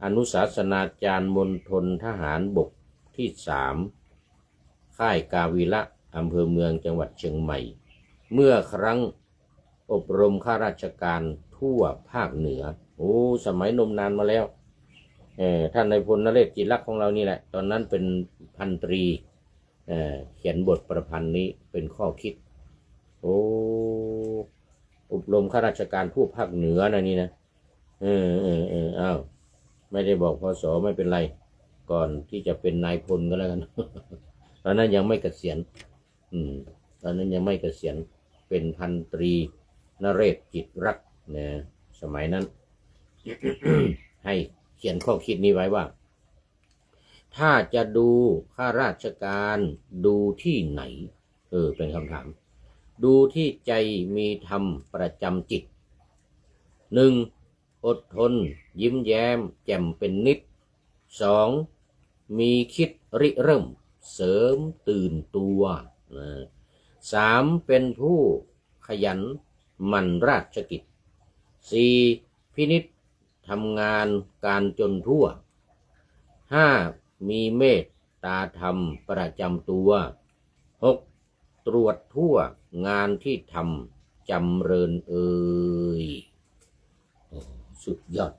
Speaker 1: อนุศาสนาจารย์มณฑลทหารบกที่3ค่ายกาวีระอำเภอเมืองจังหวัดเชียงใหม่เมื่อครั้งอบรมข้าราชการทั่วภาคเหนือโอ้สมัยนมนานมาแล้วท่านนายพลนเรศจิตรักของเรานี่แหละตอนนั้นเป็นพันตรีเขียนบทประพันธ์นี้เป็นข้อคิดโอ้อบรมข้าราชการทั่วภาคเหนือนะนี่นะอ้าวไม่ได้บอกพศไม่เป็นไรก่อนที่จะเป็นนายพลก็แล้วกัน ตอนนั้นยังไม่เกษียณตอนนั้นยังไม่เกษียณเป็นพันตรีนเรศจิตรักนะสมัยนั้น ให้เขียนข้อคิดนี้ไว้ว่าถ้าจะดูข้าราชการดูที่ไหนเป็นคำถามดูที่ใจมีธรรมประจำจิต 1. อดทนยิ้มแย้มแจ่มเป็นนิด 2. มีคิดริเริ่มเสริมตื่นตัว 3. เป็นผู้ขยันหมั่นราชกิจ 4. พินิจทำงานการจนทั่ว 5. มีเมตตาธรรมประจำตัว 6. ตรวจทั่วงานที่ทำจำเริญสุดยอด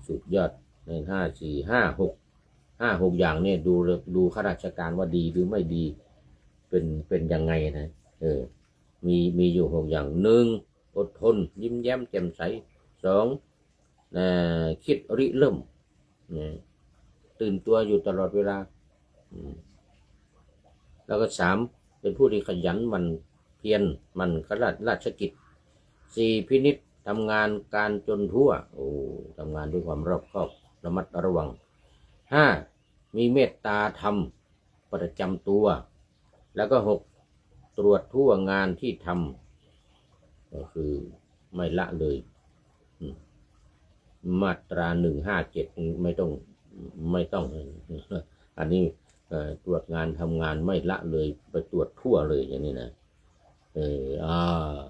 Speaker 1: สุดยอดใน5 4 5 6อย่างเนี่ยดูข้าราชการว่าดีหรือไม่ดีเป็นยังไงนะมีอยู่6อย่าง 1. อดทนยิ้มแย้มแจ่มใส 2. คิดริเริ่มตื่นตัวอยู่ตลอดเวลาแล้วก็ 3. เป็นผู้ที่ขยันมันเพียรมันขลัดราชกิจ 4. พินิจทำงานการจนทั่วทำงานด้วยความรอบคอบระมัดระวัง 5. มีเมตตาธรรมประจำตัวแล้วก็ 6. ตรวจทั่วงานที่ทำก็คือไม่ละเลยมาตรา157ไม่ต้องอันนี้ตรวจงานทำงานไม่ละเลยไปตรวจทั่วเลยอย่างนี้นะ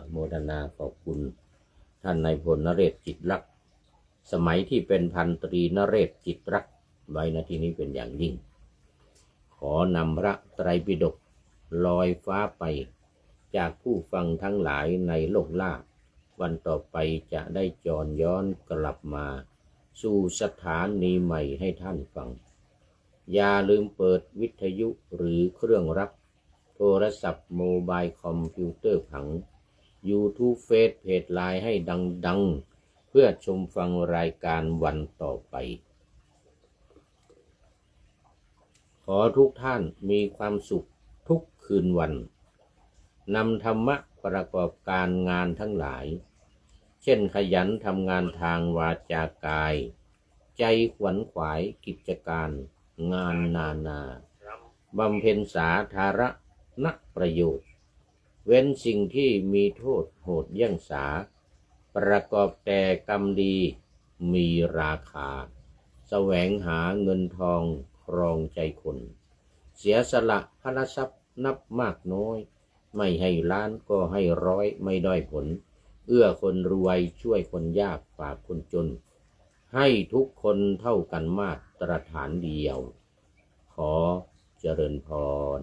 Speaker 1: โมทนาขอบคุณท่านนายพลนเรศจิตรักสมัยที่เป็นพันตรีนเรศจิตรักไว้ณที่นี้เป็นอย่างยิ่งขอนำพระไตรปิฎกลอยฟ้าไปจากผู้ฟังทั้งหลายในโลกล่าวันต่อไปจะได้จรย้อนกลับมาสู่สถานีใหม่ให้ท่านฟังอย่าลืมเปิดวิทยุหรือเครื่องรับโทรศัพท์โมบายคอมพิวเตอร์ผัง YouTube เฟซเพจไลน์ให้ดังๆเพื่อชมฟังรายการวันต่อไปขอทุกท่านมีความสุขทุกคืนวันนำธรรมะประกอบการงานทั้งหลายเช่นขยันทำงานทางวาจากายใจขวนขวายกิจการงานนานาบำเพ็ญสาธารณประโยชน์เว้นสิ่งที่มีโทษโหดเยี่ยงสาประกอบแต่กรรมดีมีราคาแสวงหาเงินทองครองใจคนเสียสละพระทรัพย์นับมากน้อยไม่ให้ล้านก็ให้ร้อยไม่ด้อยผลเอื้อคนรวยช่วยคนยากฝากคนจนให้ทุกคนเท่ากันมาตรฐานเดียวขอเจริญพร